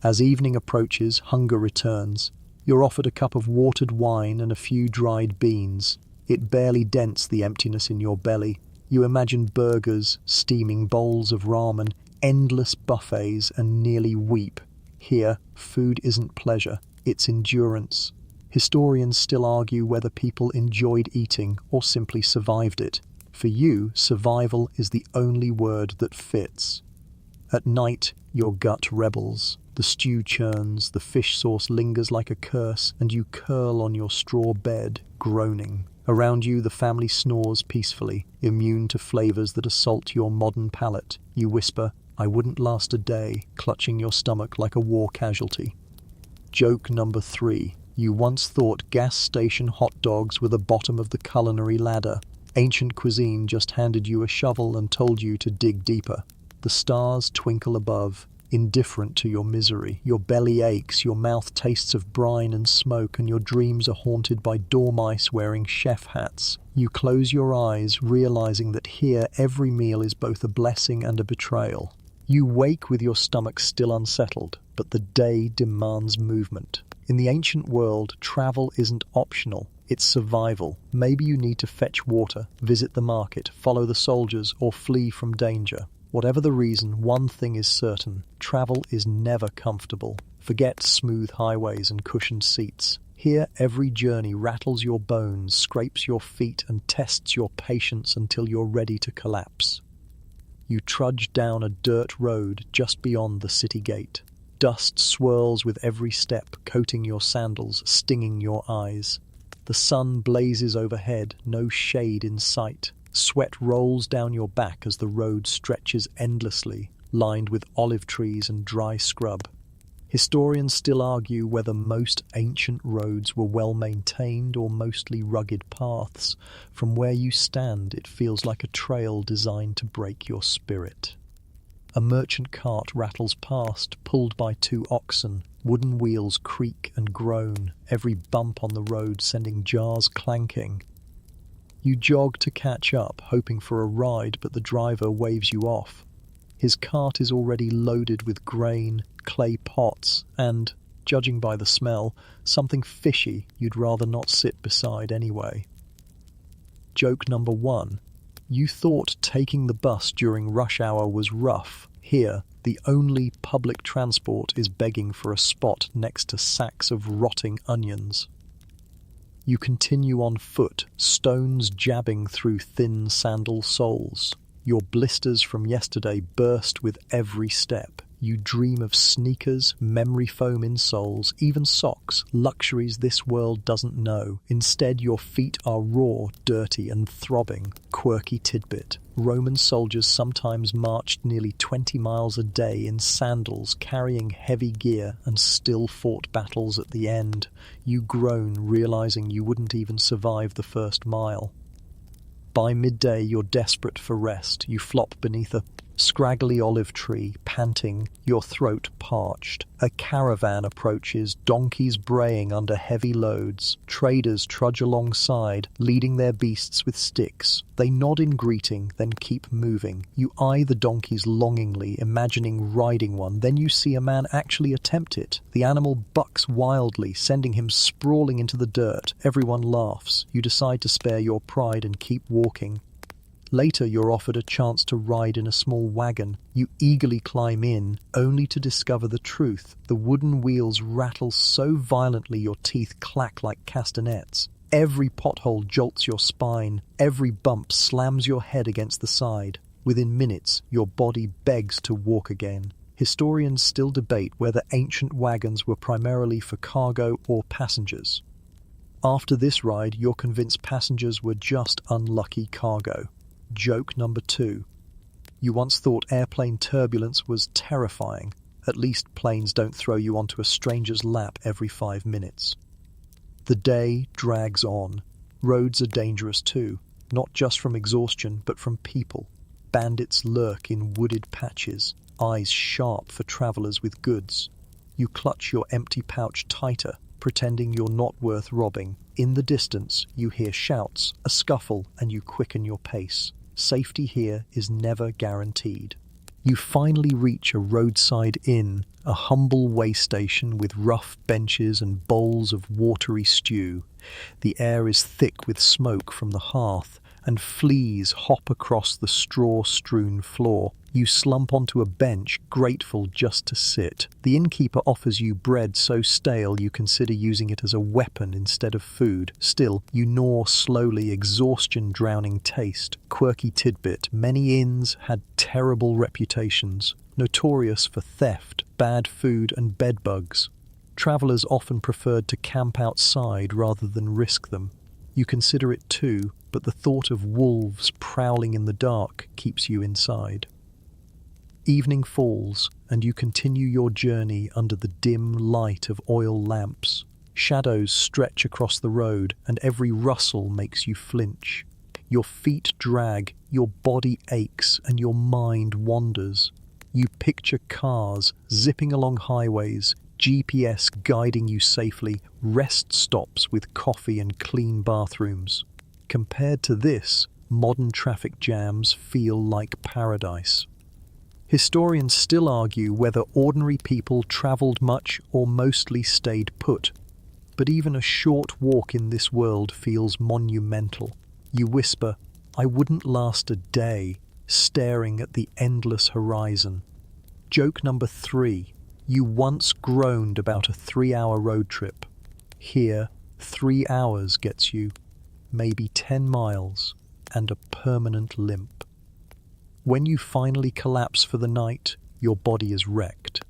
As evening approaches, hunger returns. You're offered a cup of watered wine and a few dried beans. It barely dents the emptiness in your belly. You imagine burgers, steaming bowls of ramen, endless buffets, and nearly weep. Here, food isn't pleasure, it's endurance. Historians still argue whether people enjoyed eating or simply survived it. For you, survival is the only word that fits. At night, your gut rebels. The stew churns, the fish sauce lingers like a curse, and you curl on your straw bed, groaning. Around you, the family snores peacefully, immune to flavors that assault your modern palate. You whisper, "I wouldn't last a day," clutching your stomach like a war casualty. Joke number 3. You once thought gas station hot dogs were the bottom of the culinary ladder. Ancient cuisine just handed you a shovel and told you to dig deeper. The stars twinkle above, indifferent to your misery. Your belly aches, your mouth tastes of brine and smoke, and your dreams are haunted by dormice wearing chef hats. You close your eyes, realizing that here every meal is both a blessing and a betrayal. You wake with your stomach still unsettled, but the day demands movement. In the ancient world, travel isn't optional. It's survival. Maybe you need to fetch water, visit the market, follow the soldiers, or flee from danger. Whatever the reason, one thing is certain. Travel is never comfortable. Forget smooth highways and cushioned seats. Here, every journey rattles your bones, scrapes your feet, and tests your patience until you're ready to collapse. You trudge down a dirt road just beyond the city gate. Dust swirls with every step, coating your sandals, stinging your eyes. The sun blazes overhead, no shade in sight. Sweat rolls down your back as the road stretches endlessly, lined with olive trees and dry scrub. Historians still argue whether most ancient roads were well maintained or mostly rugged paths. From where you stand, it feels like a trail designed to break your spirit. A merchant cart rattles past, pulled by 2 oxen. Wooden wheels creak and groan, every bump on the road sending jars clanking. You jog to catch up, hoping for a ride, but the driver waves you off. His cart is already loaded with grain, clay pots, and, judging by the smell, something fishy you'd rather not sit beside anyway. Joke number 1. You thought taking the bus during rush hour was rough. Here, the only public transport is begging for a spot next to sacks of rotting onions. You continue on foot, stones jabbing through thin sandal soles. Your blisters from yesterday burst with every step. You dream of sneakers, memory foam insoles, even socks, luxuries this world doesn't know. Instead, your feet are raw, dirty, and throbbing. Quirky tidbit. Roman soldiers sometimes marched nearly 20 miles a day in sandals, carrying heavy gear, and still fought battles at the end. You groan, realizing you wouldn't even survive the first mile. By midday, you're desperate for rest. You flop beneath a scraggly olive tree, panting, your throat parched. A caravan approaches, donkeys braying under heavy loads. Traders trudge alongside, leading their beasts with sticks. They nod in greeting, then keep moving. You eye the donkeys longingly, imagining riding one. Then you see a man actually attempt it. The animal bucks wildly, sending him sprawling into the dirt. Everyone laughs. You decide to spare your pride and keep walking. Later, you're offered a chance to ride in a small wagon. You eagerly climb in, only to discover the truth. The wooden wheels rattle so violently your teeth clack like castanets. Every pothole jolts your spine. Every bump slams your head against the side. Within minutes, your body begs to walk again. Historians still debate whether ancient wagons were primarily for cargo or passengers. After this ride, you're convinced passengers were just unlucky cargo. Joke number 2. You once thought airplane turbulence was terrifying. At least planes don't throw you onto a stranger's lap every 5 minutes. The day drags on. Roads are dangerous too, not just from exhaustion, but from people. Bandits lurk in wooded patches, eyes sharp for travelers with goods. You clutch your empty pouch tighter, pretending you're not worth robbing. In the distance, you hear shouts, a scuffle, and you quicken your pace. Safety here is never guaranteed. You finally reach a roadside inn, a humble way station with rough benches and bowls of watery stew. The air is thick with smoke from the hearth, and fleas hop across the straw-strewn floor. You slump onto a bench, grateful just to sit. The innkeeper offers you bread so stale you consider using it as a weapon instead of food. Still, you gnaw slowly, exhaustion drowning taste. Quirky tidbit, many inns had terrible reputations, notorious for theft, bad food, and bedbugs. Travelers often preferred to camp outside rather than risk them. You consider it too, but the thought of wolves prowling in the dark keeps you inside. Evening falls, and you continue your journey under the dim light of oil lamps. Shadows stretch across the road, and every rustle makes you flinch. Your feet drag, your body aches, and your mind wanders. You picture cars zipping along highways, GPS guiding you safely, rest stops with coffee and clean bathrooms. Compared to this, modern traffic jams feel like paradise. Historians still argue whether ordinary people travelled much or mostly stayed put. But even a short walk in this world feels monumental. You whisper, "I wouldn't last a day," staring at the endless horizon. Joke number 3. You once groaned about a 3-hour road trip. Here, 3 hours gets you maybe 10 miles and a permanent limp. When you finally collapse for the night, your body is wrecked.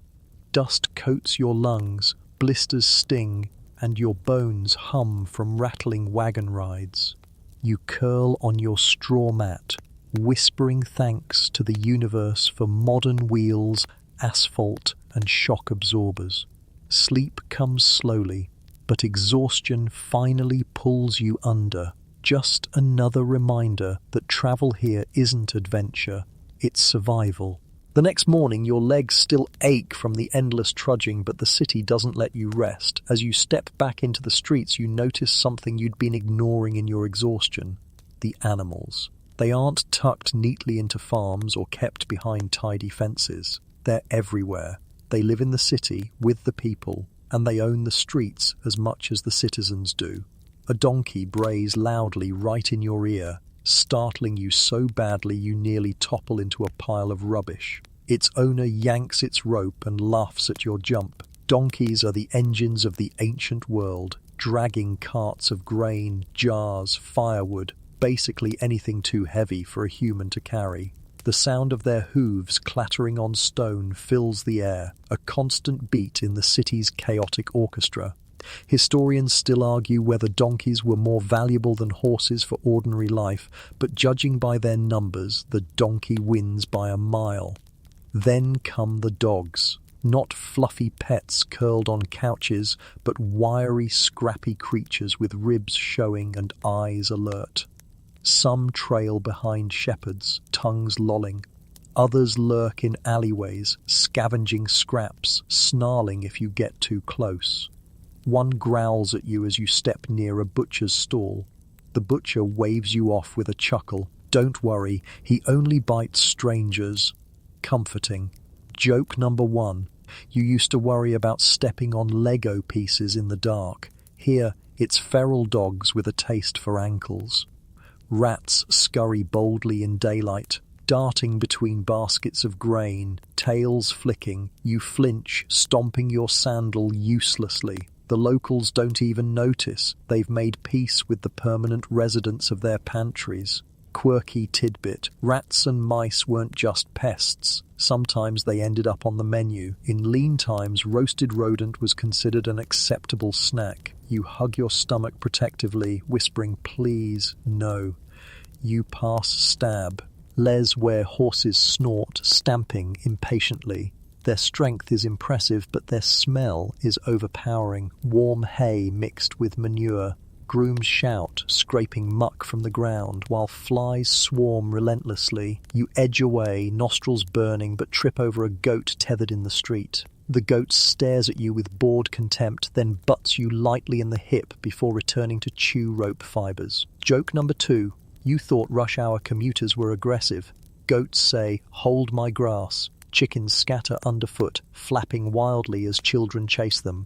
Dust coats your lungs, blisters sting, and your bones hum from rattling wagon rides. You curl on your straw mat, whispering thanks to the universe for modern wheels, asphalt, and shock absorbers. Sleep comes slowly, but exhaustion finally pulls you under. Just another reminder that travel here isn't adventure, it's survival. The next morning, your legs still ache from the endless trudging, but the city doesn't let you rest. As you step back into the streets, you notice something you'd been ignoring in your exhaustion: the animals. They aren't tucked neatly into farms or kept behind tidy fences. They're everywhere. They live in the city with the people, and they own the streets as much as the citizens do. A donkey brays loudly right in your ear, startling you so badly you nearly topple into a pile of rubbish. Its owner yanks its rope and laughs at your jump. Donkeys are the engines of the ancient world, dragging carts of grain, jars, firewood, basically anything too heavy for a human to carry. The sound of their hooves clattering on stone fills the air, a constant beat in the city's chaotic orchestra. Historians still argue whether donkeys were more valuable than horses for ordinary life, but judging by their numbers, the donkey wins by a mile. Then come the dogs, not fluffy pets curled on couches, but wiry, scrappy creatures with ribs showing and eyes alert. Some trail behind shepherds, tongues lolling. Others lurk in alleyways, scavenging scraps, snarling if you get too close. One growls at you as you step near a butcher's stall. The butcher waves you off with a chuckle. Don't worry, he only bites strangers. Comforting. Joke number 1. You used to worry about stepping on Lego pieces in the dark. Here, it's feral dogs with a taste for ankles. Rats scurry boldly in daylight, darting between baskets of grain, tails flicking. You flinch, stomping your sandal uselessly. The locals don't even notice. They've made peace with the permanent residents of their pantries. Quirky tidbit: rats and mice weren't just pests. Sometimes they ended up on the menu. In lean times, roasted rodent was considered an acceptable snack. You hug your stomach protectively, whispering, "Please, no." You pass stab. Les where horses snort, stamping impatiently. Their strength is impressive, but their smell is overpowering. Warm hay mixed with manure. Grooms shout, scraping muck from the ground, while flies swarm relentlessly. You edge away, nostrils burning, but trip over a goat tethered in the street. The goat stares at you with bored contempt, then butts you lightly in the hip before returning to chew rope fibers. Joke number 2. You thought rush hour commuters were aggressive. Goats say, "Hold my grass." Chickens scatter underfoot, flapping wildly as children chase them.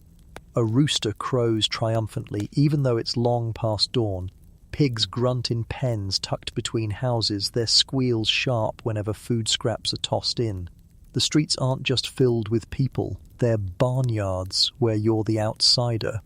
A rooster crows triumphantly, even though it's long past dawn. Pigs grunt in pens tucked between houses, their squeals sharp whenever food scraps are tossed in. The streets aren't just filled with people, they're barnyards where you're the outsider.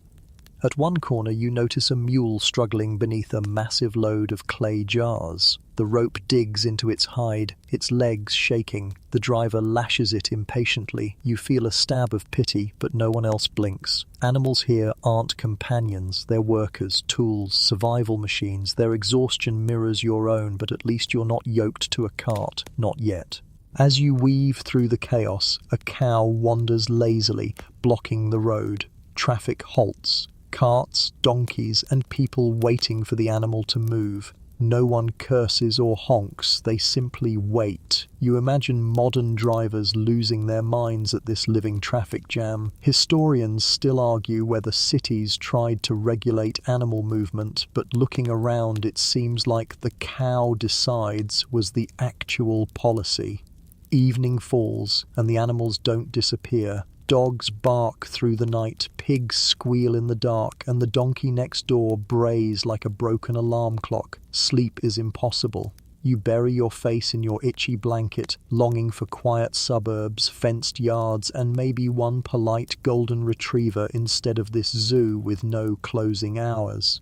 At one corner you notice a mule struggling beneath a massive load of clay jars. The rope digs into its hide, its legs shaking. The driver lashes it impatiently. You feel a stab of pity, but no one else blinks. Animals here aren't companions, they're workers, tools, survival machines. Their exhaustion mirrors your own, but at least you're not yoked to a cart, not yet. As you weave through the chaos, a cow wanders lazily, blocking the road. Traffic halts. Carts, donkeys, and people waiting for the animal to move. No one curses or honks, they simply wait. You imagine modern drivers losing their minds at this living traffic jam. Historians still argue whether cities tried to regulate animal movement, but looking around it seems like the cow decides was the actual policy. Evening falls, and the animals don't disappear. Dogs bark through the night, pigs squeal in the dark, and the donkey next door brays like a broken alarm clock. Sleep is impossible. You bury your face in your itchy blanket, longing for quiet suburbs, fenced yards, and maybe one polite golden retriever instead of this zoo with no closing hours.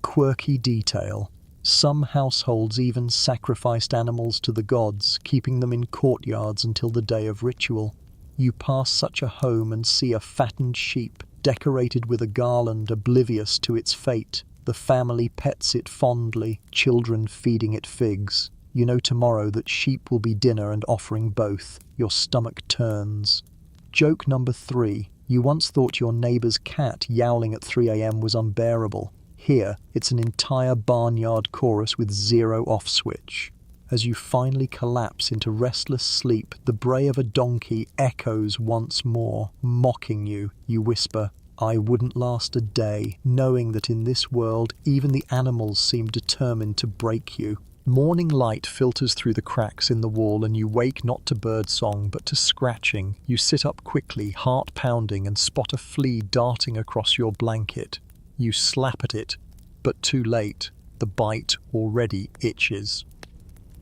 Quirky detail. Some households even sacrificed animals to the gods, keeping them in courtyards until the day of ritual. You pass such a home and see a fattened sheep, decorated with a garland oblivious to its fate. The family pets it fondly, children feeding it figs. You know tomorrow that sheep will be dinner and offering both. Your stomach turns. Joke number 3. You once thought your neighbour's cat yowling at 3 a.m. was unbearable. Here, it's an entire barnyard chorus with 0 off switch. As you finally collapse into restless sleep, the bray of a donkey echoes once more, mocking you. You whisper, "I wouldn't last a day," knowing that in this world even the animals seem determined to break you. Morning light filters through the cracks in the wall and you wake not to birdsong but to scratching. You sit up quickly, heart pounding, and spot a flea darting across your blanket. You slap at it, but too late. The bite already itches.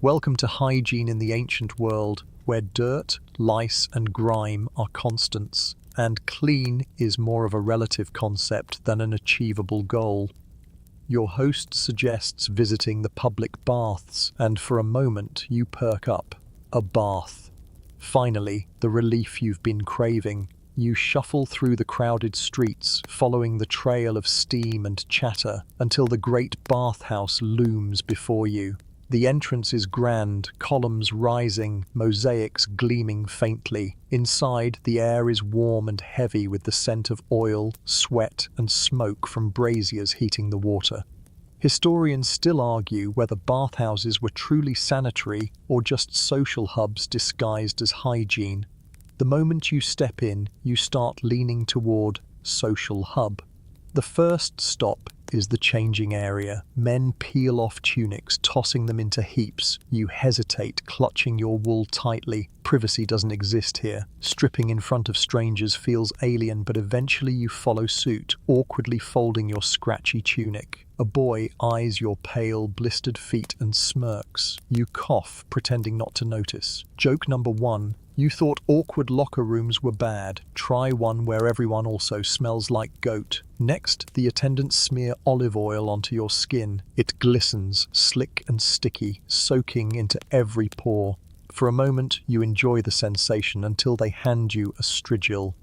Welcome to hygiene in the ancient world, where dirt, lice and grime are constants, and clean is more of a relative concept than an achievable goal. Your host suggests visiting the public baths, and for a moment you perk up. A bath. Finally, the relief you've been craving. You shuffle through the crowded streets, following the trail of steam and chatter, until the great bathhouse looms before you. The entrance is grand, columns rising, mosaics gleaming faintly. Inside, the air is warm and heavy with the scent of oil, sweat, and smoke from braziers heating the water. Historians still argue whether bathhouses were truly sanitary or just social hubs disguised as hygiene. The moment you step in, you start leaning toward social hub. The first stop is the changing area. Men peel off tunics, tossing them into heaps. You hesitate, clutching your wool tightly. Privacy doesn't exist here. Stripping in front of strangers feels alien, but eventually you follow suit, awkwardly folding your scratchy tunic. A boy eyes your pale, blistered feet and smirks. You cough, pretending not to notice. Joke number 1. You thought awkward locker rooms were bad. Try one where everyone also smells like goat. Next, the attendants smear olive oil onto your skin. It glistens, slick and sticky, soaking into every pore. For a moment, you enjoy the sensation until they hand you a strigil,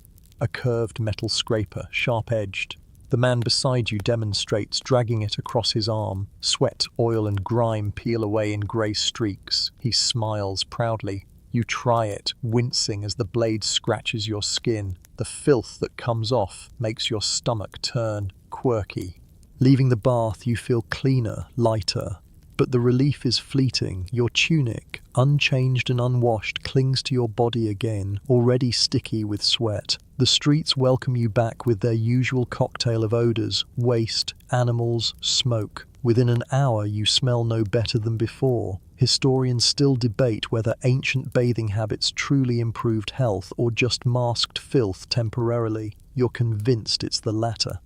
a curved metal scraper, sharp-edged. The man beside you demonstrates, dragging it across his arm. Sweat, oil and grime peel away in grey streaks. He smiles proudly. You try it, wincing as the blade scratches your skin. The filth that comes off makes your stomach turn quirky. Leaving the bath, you feel cleaner, lighter. But the relief is fleeting. Your tunic, unchanged and unwashed, clings to your body again, already sticky with sweat. The streets welcome you back with their usual cocktail of odours: waste, animals, smoke. Within an hour, you smell no better than before. Historians still debate whether ancient bathing habits truly improved health or just masked filth temporarily. You're convinced it's the latter.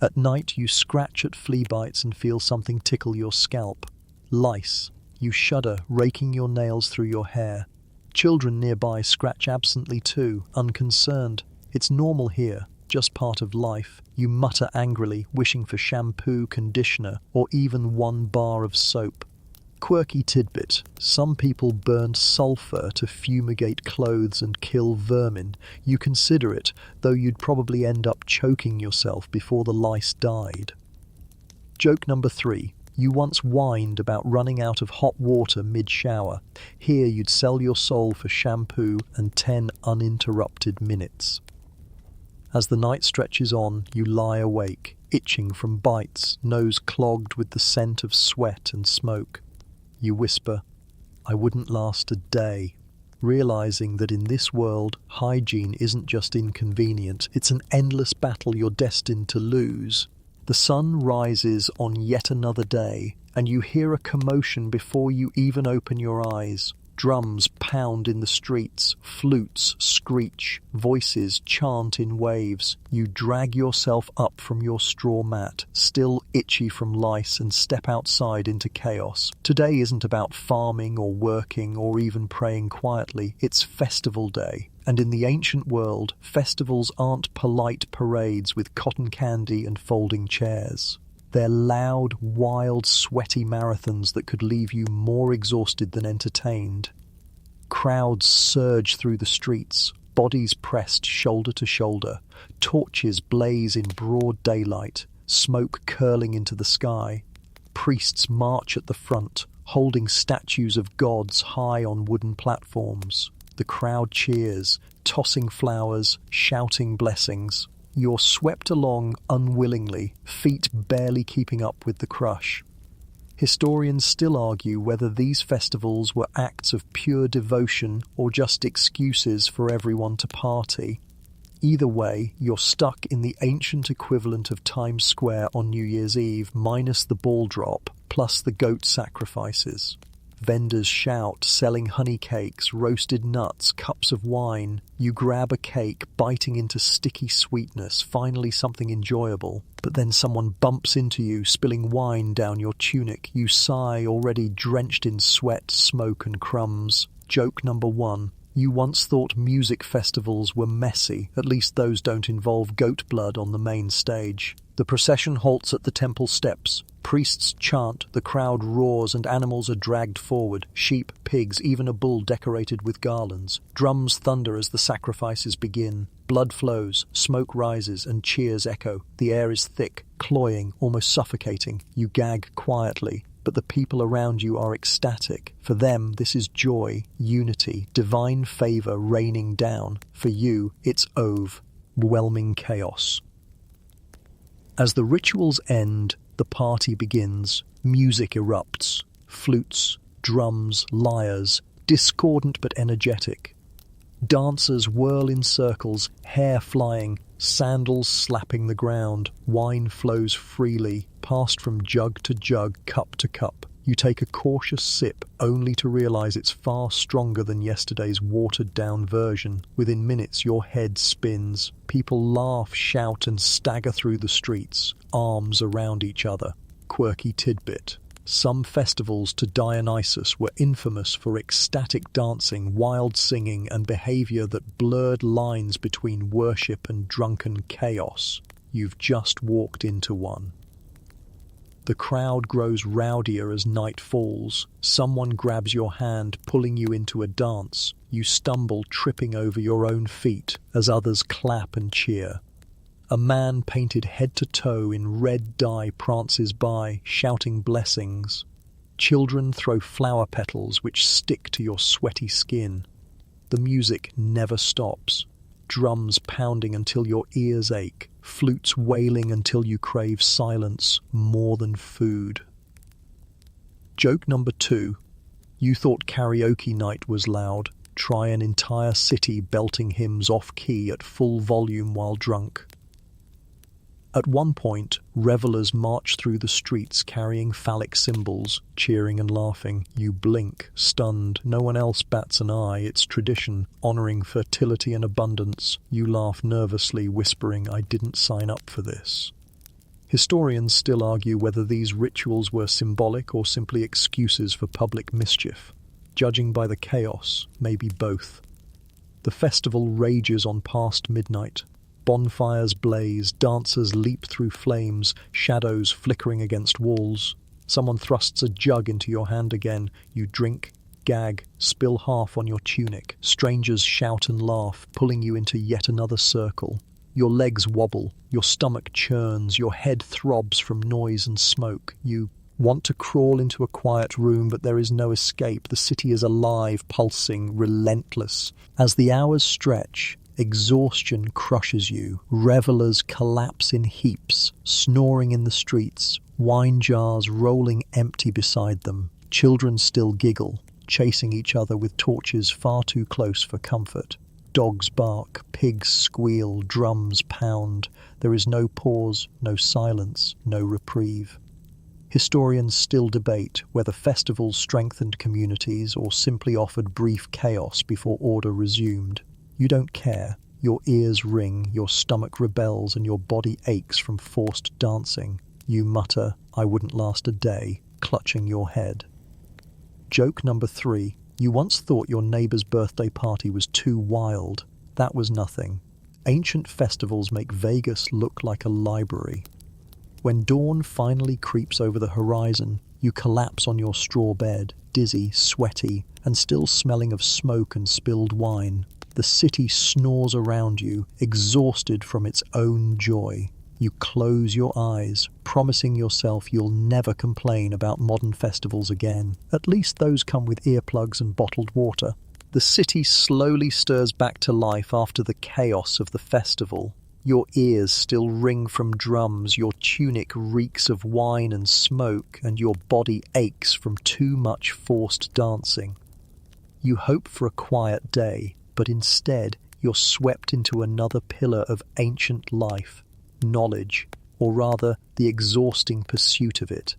At night, you scratch at flea bites and feel something tickle your scalp. Lice. You shudder, raking your nails through your hair. Children nearby scratch absently too, unconcerned. It's normal here, just part of life. You mutter angrily, wishing for shampoo, conditioner, or even 1 bar of soap. Quirky tidbit: some people burned sulfur to fumigate clothes and kill vermin. You consider it, though you'd probably end up choking yourself before the lice died. Joke number 3. You once whined about running out of hot water mid-shower. Here you'd sell your soul for shampoo and 10 uninterrupted minutes. As the night stretches on, you lie awake, itching from bites, nose clogged with the scent of sweat and smoke. You whisper, "I wouldn't last a day," realizing that in this world, hygiene isn't just inconvenient, it's an endless battle you're destined to lose. The sun rises on yet another day, and you hear a commotion before you even open your eyes. Drums pound in the streets, flutes screech, voices chant in waves. You drag yourself up from your straw mat, still itchy from lice, and step outside into chaos. Today isn't about farming or working or even praying quietly. It's festival day. And in the ancient world, festivals aren't polite parades with cotton candy and folding chairs. They're loud, wild, sweaty marathons that could leave you more exhausted than entertained. Crowds surge through the streets, bodies pressed shoulder to shoulder, torches blaze in broad daylight, smoke curling into the sky. Priests march at the front, holding statues of gods high on wooden platforms. The crowd cheers, tossing flowers, shouting blessings. You're swept along unwillingly, feet barely keeping up with the crush. Historians still argue whether these festivals were acts of pure devotion or just excuses for everyone to party. Either way, you're stuck in the ancient equivalent of Times Square on New Year's Eve minus the ball drop, plus the goat sacrifices. Vendors shout, selling honey cakes, roasted nuts, cups of wine. You grab a cake, biting into sticky sweetness, finally something enjoyable. But then someone bumps into you, spilling wine down your tunic. You sigh, already drenched in sweat, smoke and crumbs. Joke number 1. You once thought music festivals were messy, at least those don't involve goat blood on the main stage. The procession halts at the temple steps. Priests chant, the crowd roars, and animals are dragged forward. Sheep, pigs, even a bull decorated with garlands. Drums thunder as the sacrifices begin. Blood flows, smoke rises, and cheers echo. The air is thick, cloying, almost suffocating. You gag quietly, but the people around you are ecstatic. For them, this is joy, unity, divine favor raining down. For you, it's overwhelming chaos. As the rituals end, the party begins. Music erupts. Flutes, drums, lyres, discordant but energetic. Dancers whirl in circles, hair flying, sandals slapping the ground. Wine flows freely, passed from jug to jug, cup to cup. You take a cautious sip, only to realize it's far stronger than yesterday's watered-down version. Within minutes, your head spins. People laugh, shout, and stagger through the streets, arms around each other. Quirky tidbit. Some festivals to Dionysus were infamous for ecstatic dancing, wild singing, and behavior that blurred lines between worship and drunken chaos. You've just walked into one. The crowd grows rowdier as night falls. Someone grabs your hand, pulling you into a dance. You stumble, tripping over your own feet as others clap and cheer. A man painted head to toe in red dye prances by, shouting blessings. Children throw flower petals which stick to your sweaty skin. The music never stops. Drums pounding until your ears ache. Flutes wailing until you crave silence more than food. Joke number 2. You thought karaoke night was loud. Try an entire city belting hymns off-key at full volume while drunk. At one point, revelers march through the streets carrying phallic symbols, cheering and laughing. You blink, stunned. No one else bats an eye. It's tradition, honoring fertility and abundance. You laugh nervously, whispering, "I didn't sign up for this." Historians still argue whether these rituals were symbolic or simply excuses for public mischief. Judging by the chaos, maybe both. The festival rages on past midnight. Bonfires blaze, dancers leap through flames, shadows flickering against walls. Someone thrusts a jug into your hand again. You drink, gag, spill half on your tunic. Strangers shout and laugh, pulling you into yet another circle. Your legs wobble, your stomach churns, your head throbs from noise and smoke. You want to crawl into a quiet room, but there is no escape. The city is alive, pulsing, relentless. As the hours stretch, exhaustion crushes you. Revelers collapse in heaps, snoring in the streets, wine jars rolling empty beside them. Children still giggle, chasing each other with torches far too close for comfort. Dogs bark, pigs squeal, drums pound. There is no pause, no silence, no reprieve. Historians still debate whether festivals strengthened communities or simply offered brief chaos before order resumed. You don't care. Your ears ring, your stomach rebels, and your body aches from forced dancing. You mutter, "I wouldn't last a day," clutching your head. Joke number 3. You once thought your neighbor's birthday party was too wild. That was nothing. Ancient festivals make Vegas look like a library. When dawn finally creeps over the horizon, You collapse on your straw bed, dizzy, sweaty, and still smelling of smoke and spilled wine. The city snores around you, exhausted from its own joy. You close your eyes, promising yourself you'll never complain about modern festivals again. At least those come with earplugs and bottled water. The city slowly stirs back to life after the chaos of the festival. Your ears still ring from drums, your tunic reeks of wine and smoke, and your body aches from too much forced dancing. You hope for a quiet day, but instead you're swept into another pillar of ancient life. Knowledge, or rather the exhausting pursuit of it.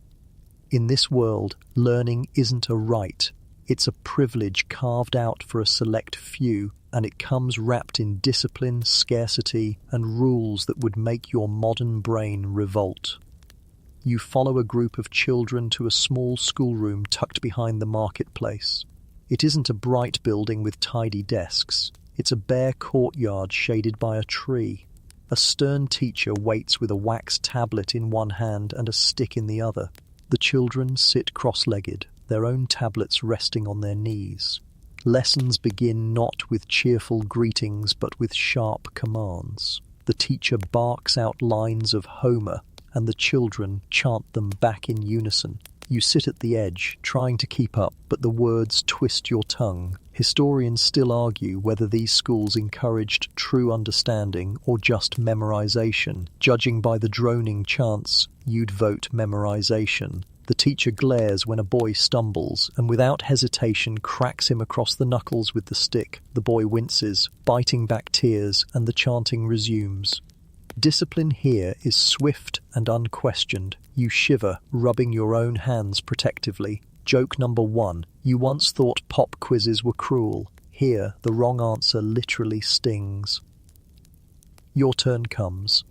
In this world, learning isn't a right, it's a privilege carved out for a select few, and it comes wrapped in discipline, scarcity, and rules that would make your modern brain revolt. You follow a group of children to a small schoolroom tucked behind the marketplace. It isn't a bright building with tidy desks, it's a bare courtyard shaded by a tree. A stern teacher waits with a wax tablet in one hand and a stick in the other. The children sit cross-legged, their own tablets resting on their knees. Lessons begin not with cheerful greetings but with sharp commands. The teacher barks out lines of Homer, and the children chant them back in unison. You sit at the edge, trying to keep up, but the words twist your tongue. Historians still argue whether these schools encouraged true understanding or just memorization. Judging by the droning chants, you'd vote memorization. The teacher glares when a boy stumbles, and without hesitation cracks him across the knuckles with the stick. The boy winces, biting back tears, and the chanting resumes. Discipline here is swift and unquestioned. You shiver, rubbing your own hands protectively. Joke number 1. You once thought pop quizzes were cruel. Here, the wrong answer literally stings. Your turn comes.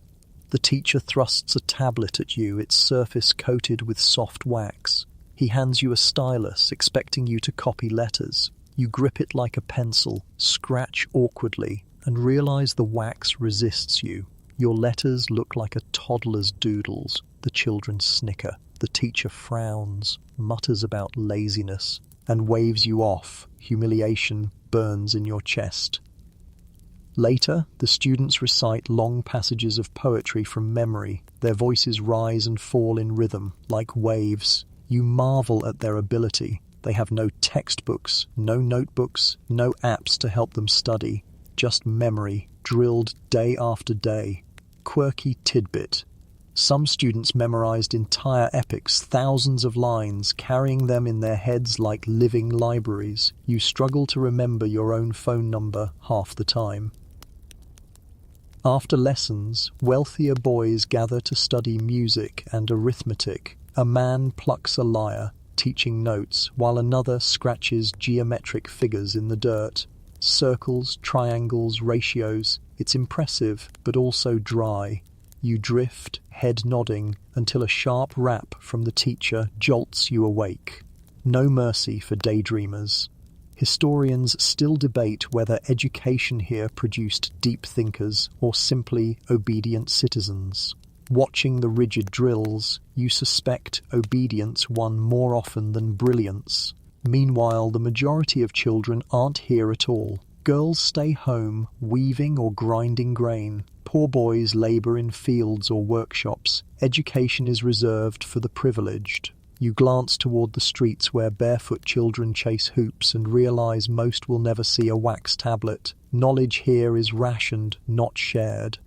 The teacher thrusts a tablet at you, its surface coated with soft wax. He hands you a stylus, expecting you to copy letters. You grip it like a pencil, scratch awkwardly, and realize the wax resists you. Your letters look like a toddler's doodles. The children snicker. The teacher frowns, mutters about laziness, and waves you off. Humiliation burns in your chest. Later, the students recite long passages of poetry from memory. Their voices rise and fall in rhythm, like waves. You marvel at their ability. They have no textbooks, no notebooks, no apps to help them study. Just memory, drilled day after day. Quirky tidbit. Some students memorized entire epics, thousands of lines, carrying them in their heads like living libraries. You struggle to remember your own phone number half the time. After lessons, wealthier boys gather to study music and arithmetic. A man plucks a lyre, teaching notes, while another scratches geometric figures in the dirt. Circles, triangles, ratios. It's impressive, but also dry. You drift, head nodding, until a sharp rap from the teacher jolts you awake. No mercy for daydreamers. Historians still debate whether education here produced deep thinkers or simply obedient citizens. Watching the rigid drills, you suspect obedience won more often than brilliance. Meanwhile, the majority of children aren't here at all. Girls stay home, weaving or grinding grain. Poor boys labour in fields or workshops. Education is reserved for the privileged. You glance toward the streets where barefoot children chase hoops and realise most will never see a wax tablet. Knowledge here is rationed, not shared.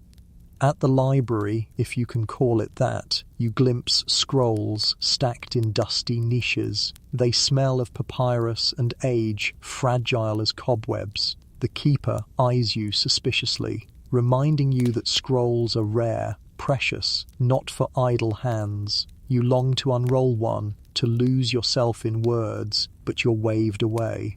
At the library, if you can call it that, you glimpse scrolls stacked in dusty niches. They smell of papyrus and age, fragile as cobwebs. The keeper eyes you suspiciously, reminding you that scrolls are rare, precious, not for idle hands. You long to unroll one, to lose yourself in words, but you're waved away.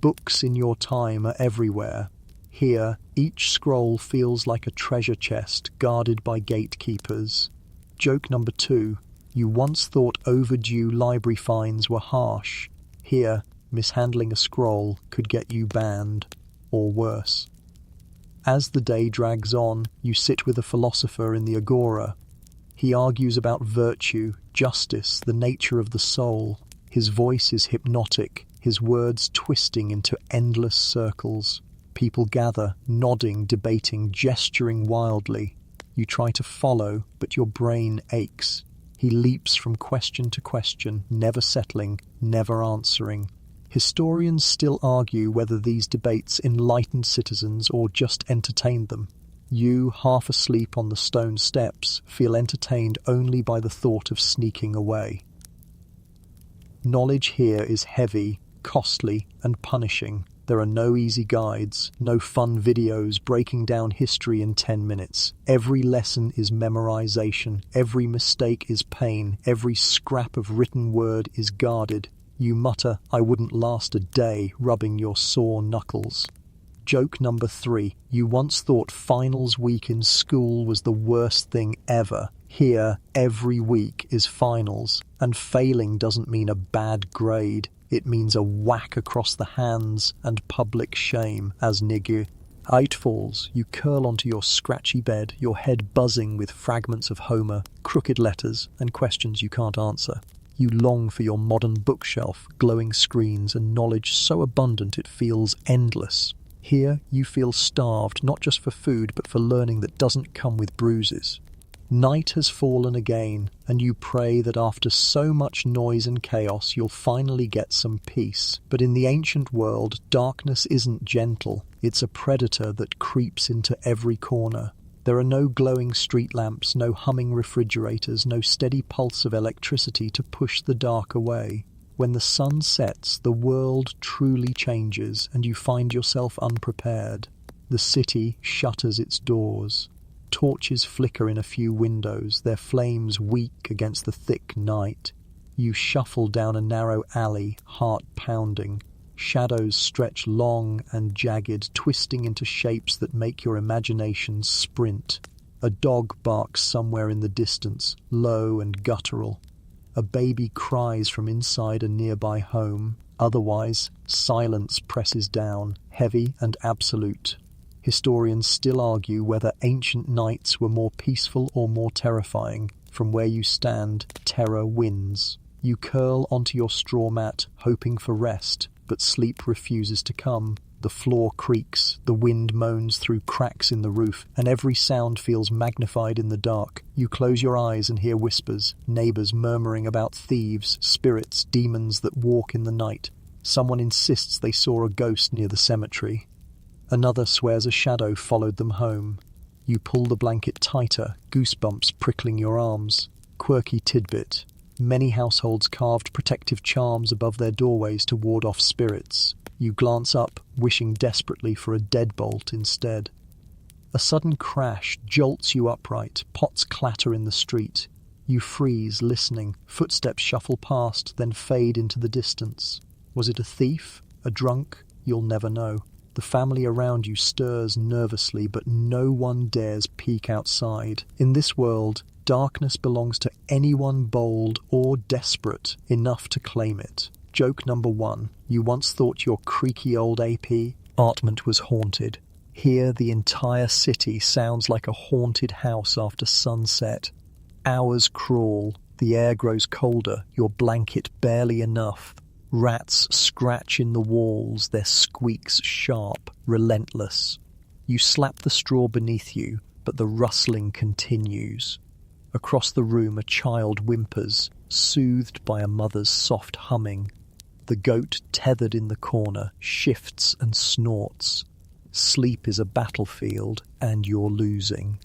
Books in your time are everywhere. Here, each scroll feels like a treasure chest guarded by gatekeepers. Joke number 2. You once thought overdue library fines were harsh. Here, mishandling a scroll could get you banned, or worse. As the day drags on, you sit with a philosopher in the agora. He argues about virtue, Justice, the nature of the soul. His voice is hypnotic, his words twisting into endless circles. People gather, nodding, debating, gesturing wildly. You try to follow, but your brain aches. He leaps from question to question, never settling, never answering. Historians still argue whether these debates enlightened citizens or just entertained them. You, half asleep on the stone steps, feel entertained only by the thought of sneaking away. Knowledge here is heavy, costly, and punishing. There are no easy guides, no fun videos breaking down history in 10 minutes. Every lesson is memorization, every mistake is pain, every scrap of written word is guarded. You mutter, "I wouldn't last a day," rubbing your sore knuckles. Joke number 3. You once thought finals week in school was the worst thing ever. Here, every week is finals, and failing doesn't mean a bad grade. It means a whack across the hands and public shame, as nigger. Night falls, you curl onto your scratchy bed, your head buzzing with fragments of Homer, crooked letters, and questions you can't answer. You long for your modern bookshelf, glowing screens, and knowledge so abundant it feels endless. Here, you feel starved, not just for food, but for learning that doesn't come with bruises. Night has fallen again, and you pray that after so much noise and chaos, you'll finally get some peace. But in the ancient world, darkness isn't gentle. It's a predator that creeps into every corner. There are no glowing street lamps, no humming refrigerators, no steady pulse of electricity to push the dark away. When the sun sets, the world truly changes, and you find yourself unprepared. The city shutters its doors. Torches flicker in a few windows, their flames weak against the thick night. You shuffle down a narrow alley, heart pounding. Shadows stretch long and jagged, twisting into shapes that make your imagination sprint. A dog barks somewhere in the distance, low and guttural. A baby cries from inside a nearby home. Otherwise, silence presses down, heavy and absolute. Historians still argue whether ancient nights were more peaceful or more terrifying. From where you stand, terror wins. You curl onto your straw mat, hoping for rest, but sleep refuses to come. The floor creaks, the wind moans through cracks in the roof, and every sound feels magnified in the dark. You close your eyes and hear whispers, neighbors murmuring about thieves, spirits, demons that walk in the night. Someone insists they saw a ghost near the cemetery. Another swears a shadow followed them home. You pull the blanket tighter, goosebumps prickling your arms. Quirky tidbit. Many households carved protective charms above their doorways to ward off spirits. You glance up, wishing desperately for a deadbolt instead. A sudden crash jolts you upright, pots clatter in the street. You freeze, listening. Footsteps shuffle past, then fade into the distance. Was it a thief? A drunk? You'll never know. The family around you stirs nervously, but no one dares peek outside. In this world, darkness belongs to anyone bold or desperate enough to claim it. Joke number 1. You once thought your creaky old AP apartment was haunted. Here, the entire city sounds like a haunted house after sunset. Hours crawl, the air grows colder, your blanket barely enough. Rats scratch in the walls, their squeaks sharp, relentless. You slap the straw beneath you, but the rustling continues. Across the room, a child whimpers, soothed by a mother's soft humming. The goat tethered in the corner shifts and snorts. Sleep is a battlefield, and you're losing.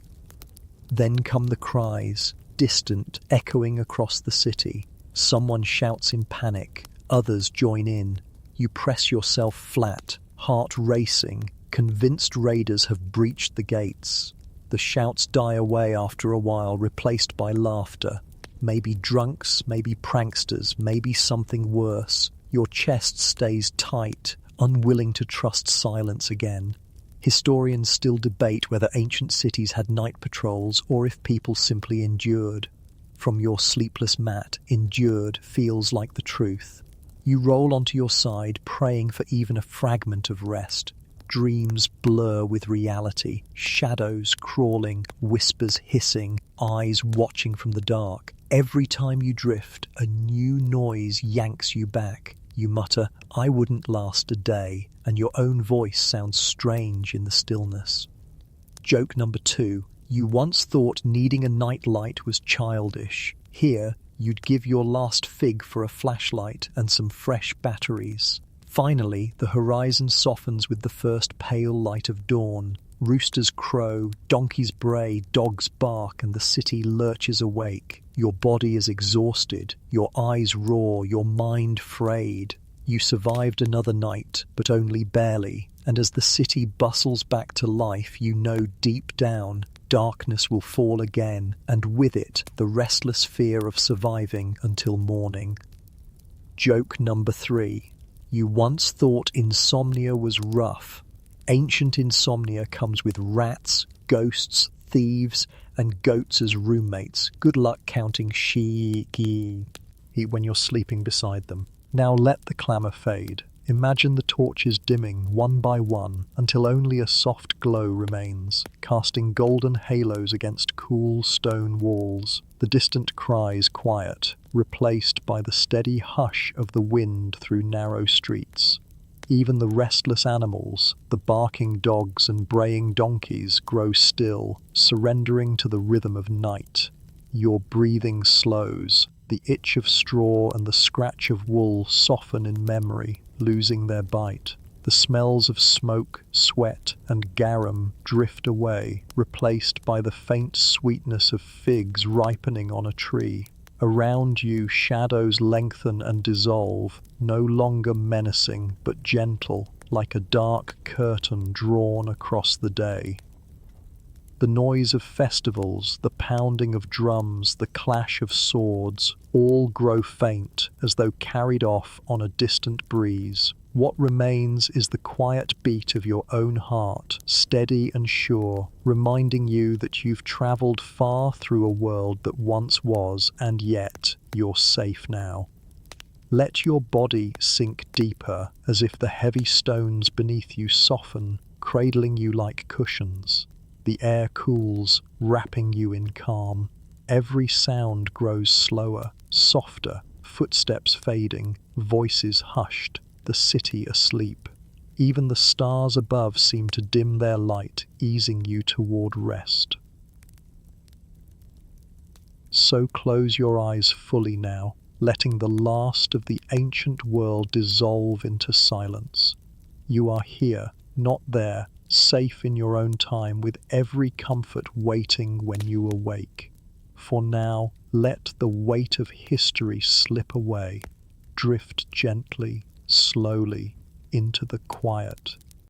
Then come the cries, distant, echoing across the city. Someone shouts in panic. Others join in. You press yourself flat, heart racing, convinced raiders have breached the gates. The shouts die away after a while, replaced by laughter. Maybe drunks, maybe pranksters, maybe something worse. Your chest stays tight, unwilling to trust silence again. Historians still debate whether ancient cities had night patrols or if people simply endured. From your sleepless mat, endured feels like the truth. You roll onto your side, praying for even a fragment of rest. Dreams blur with reality, shadows crawling, whispers hissing, eyes watching from the dark. Every time you drift, a new noise yanks you back. You mutter, "I wouldn't last a day," and your own voice sounds strange in the stillness. Joke number 2. You once thought needing a nightlight was childish. Here, you'd give your last fig for a flashlight and some fresh batteries. Finally, the horizon softens with the first pale light of dawn. Roosters crow, donkeys bray, dogs bark, and the city lurches awake. Your body is exhausted, your eyes raw, your mind frayed. You survived another night, but only barely, and as the city bustles back to life, you know deep down darkness will fall again, and with it the restless fear of surviving until morning. Joke number 3. You once thought insomnia was rough. Ancient insomnia comes with rats, ghosts, thieves, and goats as roommates. Good luck counting sheep when you're sleeping beside them. Now let the clamour fade. Imagine the torches dimming one by one until only a soft glow remains, casting golden halos against cool stone walls. The distant cries quiet, replaced by the steady hush of the wind through narrow streets. Even the restless animals, the barking dogs and braying donkeys, grow still, surrendering to the rhythm of night. Your breathing slows. The itch of straw and the scratch of wool soften in memory, losing their bite. The smells of smoke, sweat, and garum drift away, replaced by the faint sweetness of figs ripening on a tree. Around you, shadows lengthen and dissolve, no longer menacing but gentle, like a dark curtain drawn across the day. The noise of festivals, the pounding of drums, the clash of swords, all grow faint as though carried off on a distant breeze. What remains is the quiet beat of your own heart, steady and sure, reminding you that you've travelled far through a world that once was, and yet you're safe now. Let your body sink deeper, as if the heavy stones beneath you soften, cradling you like cushions. The air cools, wrapping you in calm. Every sound grows slower, softer, footsteps fading, voices hushed, the city asleep. Even the stars above seem to dim their light, easing you toward rest. So close your eyes fully now, letting the last of the ancient world dissolve into silence. You are here, not there, safe in your own time, with every comfort waiting when you awake. For now, let the weight of history slip away. Drift gently, slowly, into the quiet.